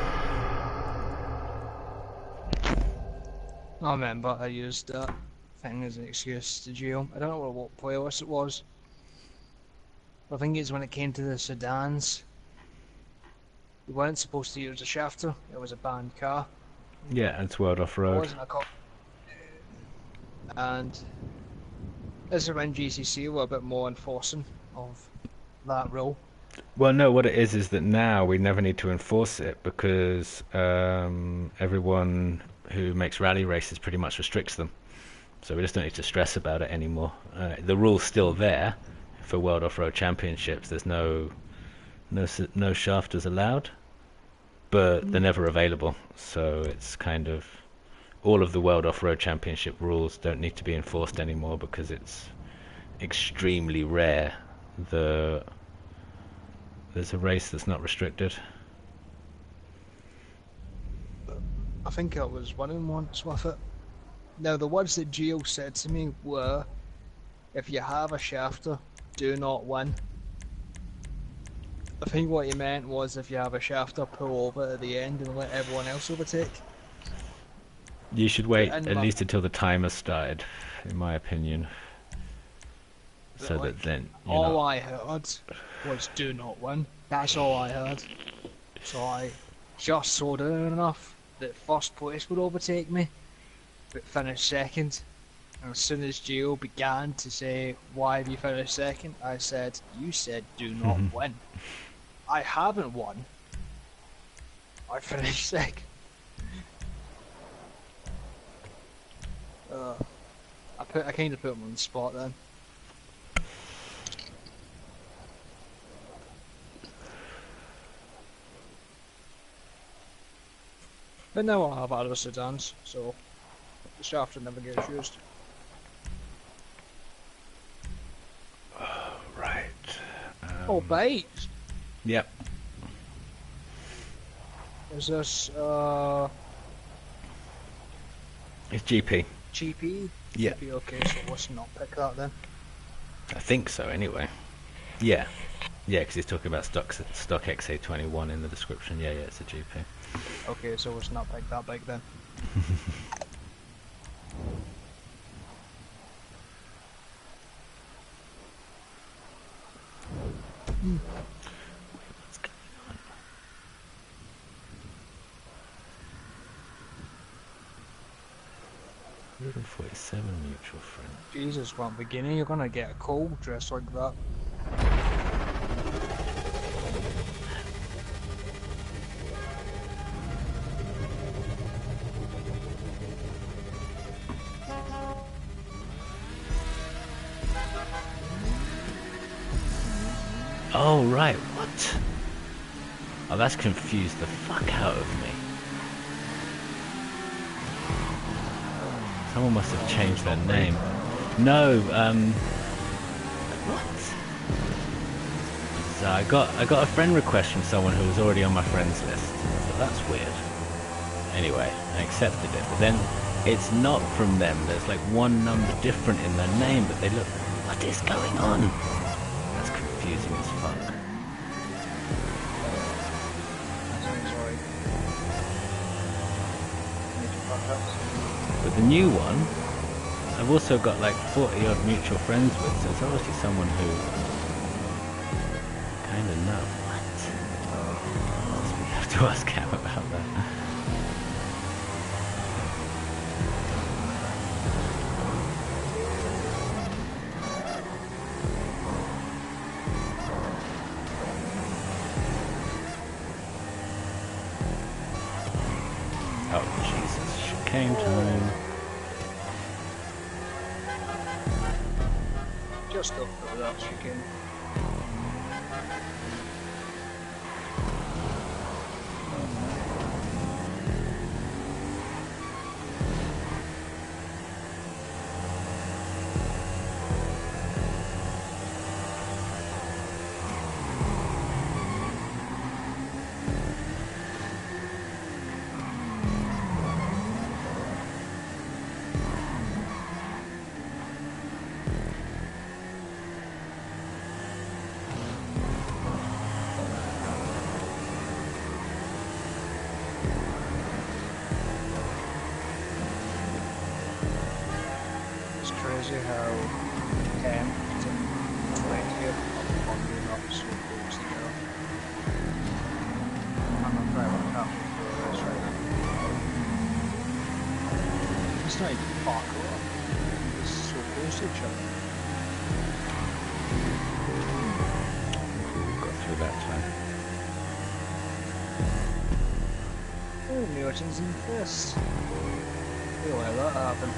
I remember I used that thing as an excuse to jail. I don't know what playlist it was. I think it's when it came to the sedans. We weren't supposed to use a shafter, it was a banned car. Yeah, it's World It Off-Road. wasn't a cop. And this is when GCC were a bit more enforcing of that rule. Well, no, what it is that now we never need to enforce it because everyone who makes rally races pretty much restricts them. So we just don't need to stress about it anymore. The rule's still there for World Off-Road Championships. There's no shafters allowed, but they're never available. So it's kind of all of the World Off-Road Championship rules don't need to be enforced anymore because it's extremely rare there's a race that's not restricted. I think I was winning once with it. Now the words that Gio said to me were, if you have a shafter, do not win. I think what he meant was if you have a shafter, pull over at the end and let everyone else overtake. You should wait And at least until the timer started, in my opinion. So like, that then all I heard was do not win. That's all I heard. So I just slowed down enough that first place would overtake me, but finished second. And as soon as Gio began to say, why have you finished second? I said, you said do not win. I haven't won. I finished second. I kind of put him on the spot then. But now I have other sedans, so the shafter never gets used. right. Oh, bait! Yep. Is this It's GP. GP? Yeah. GP, okay, so let's not pick that then. I think so, anyway. Yeah. Yeah, because he's talking about stock XA21 in the description. Yeah, it's a GP. Okay, so let's not pick that bike then. What's going on? $147 mutual friend. Jesus, from the beginning you're gonna get a cold dressed like that. Oh, right, what? Oh, that's confused the fuck out of me. Someone must have changed their name. No, what? So I got a friend request from someone who was already on my friends list. So that's weird. Anyway, I accepted it, but then it's not from them. There's like one number different in their name, but they look, what is going on? That's confusing as fuck. But the new one, I've also got like 40 odd mutual friends with, so it's obviously someone who kind of know. What? We have to ask Cam about that. Oh Jesus, chicane time. Just up for that chicken. shows you how 10 to 20 of 100 not so close together. I'm not very much happy for this right now. It's not even parkour. It's so close to each other. Got through that time. Oh, Newton's in first. We'll let that happen.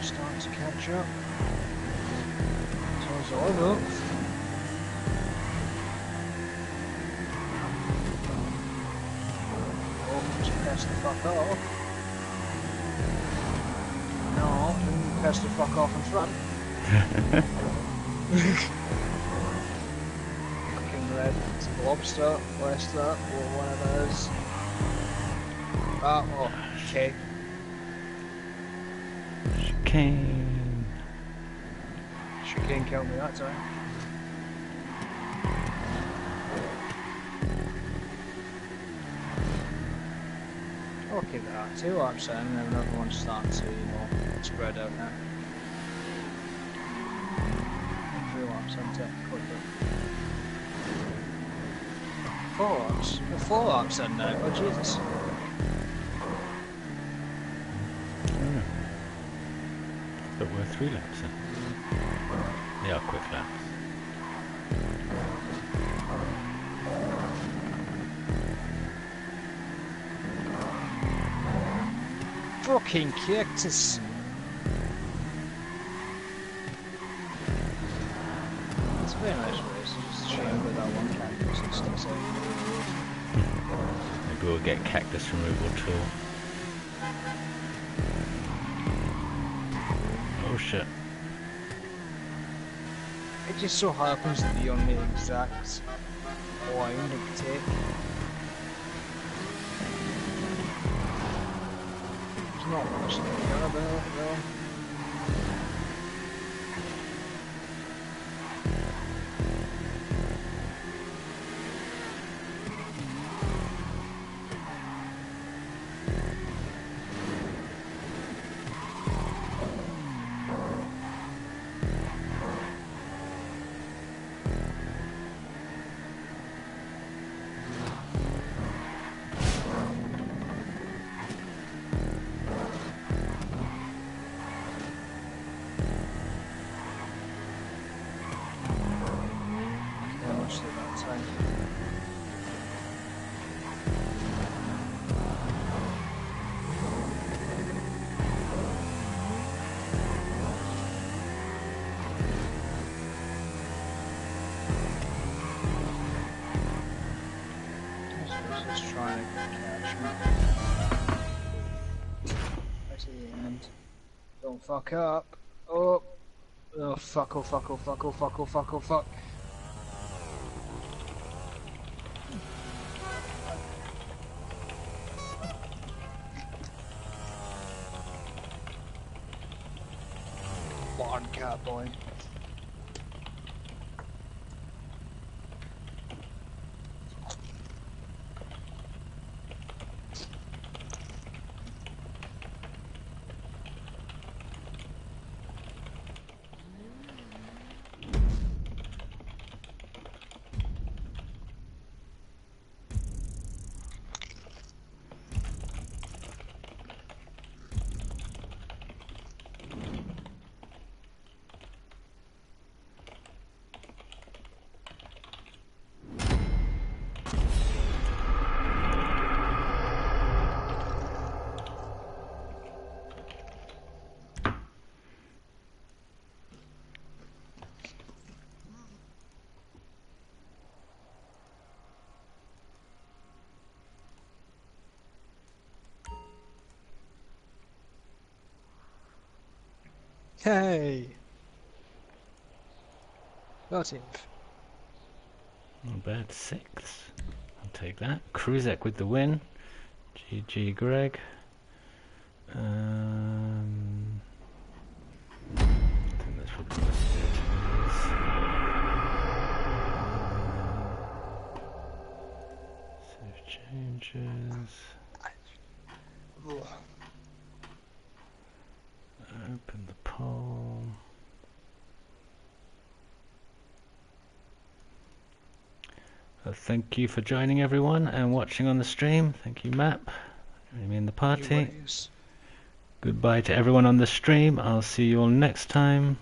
Starting to catch up. So it's all up. Oh, just press the fuck off. No, press the fuck off in front. Fucking red lobster, west up, or one of those. Ah, oh, okay. Chicane. Chicane killed me that time. Okay, there are 2 laps in, and then another one's starting to, spread out now. 3 laps in technically. 4 laps? We're 4 laps in now, oh Jesus. But we're 3 laps in. They are quick laps. Fucking cactus! It's a very nice race, it's just a shame that that one cactus is still so. Maybe we'll get cactus removal tool. Oh shit. It just so happens to be on the exact line it could take. There's not much to be done about it though. Just trying to catch me. Right to the end. Don't fuck up. Oh. Oh fuck, oh fuck, oh fuck, oh fuck, oh fuck, oh fuck. Lawn cat boy. Hey! 13th. Not bad. 6th. I'll take that. Kruzek with the win. GG Greg. I think that's probably the best way to do it. Save changes. Open the poll. Thank you for joining everyone and watching on the stream. Thank you, Map. Joining me in the party. Goodbye to everyone on the stream. I'll see you all next time.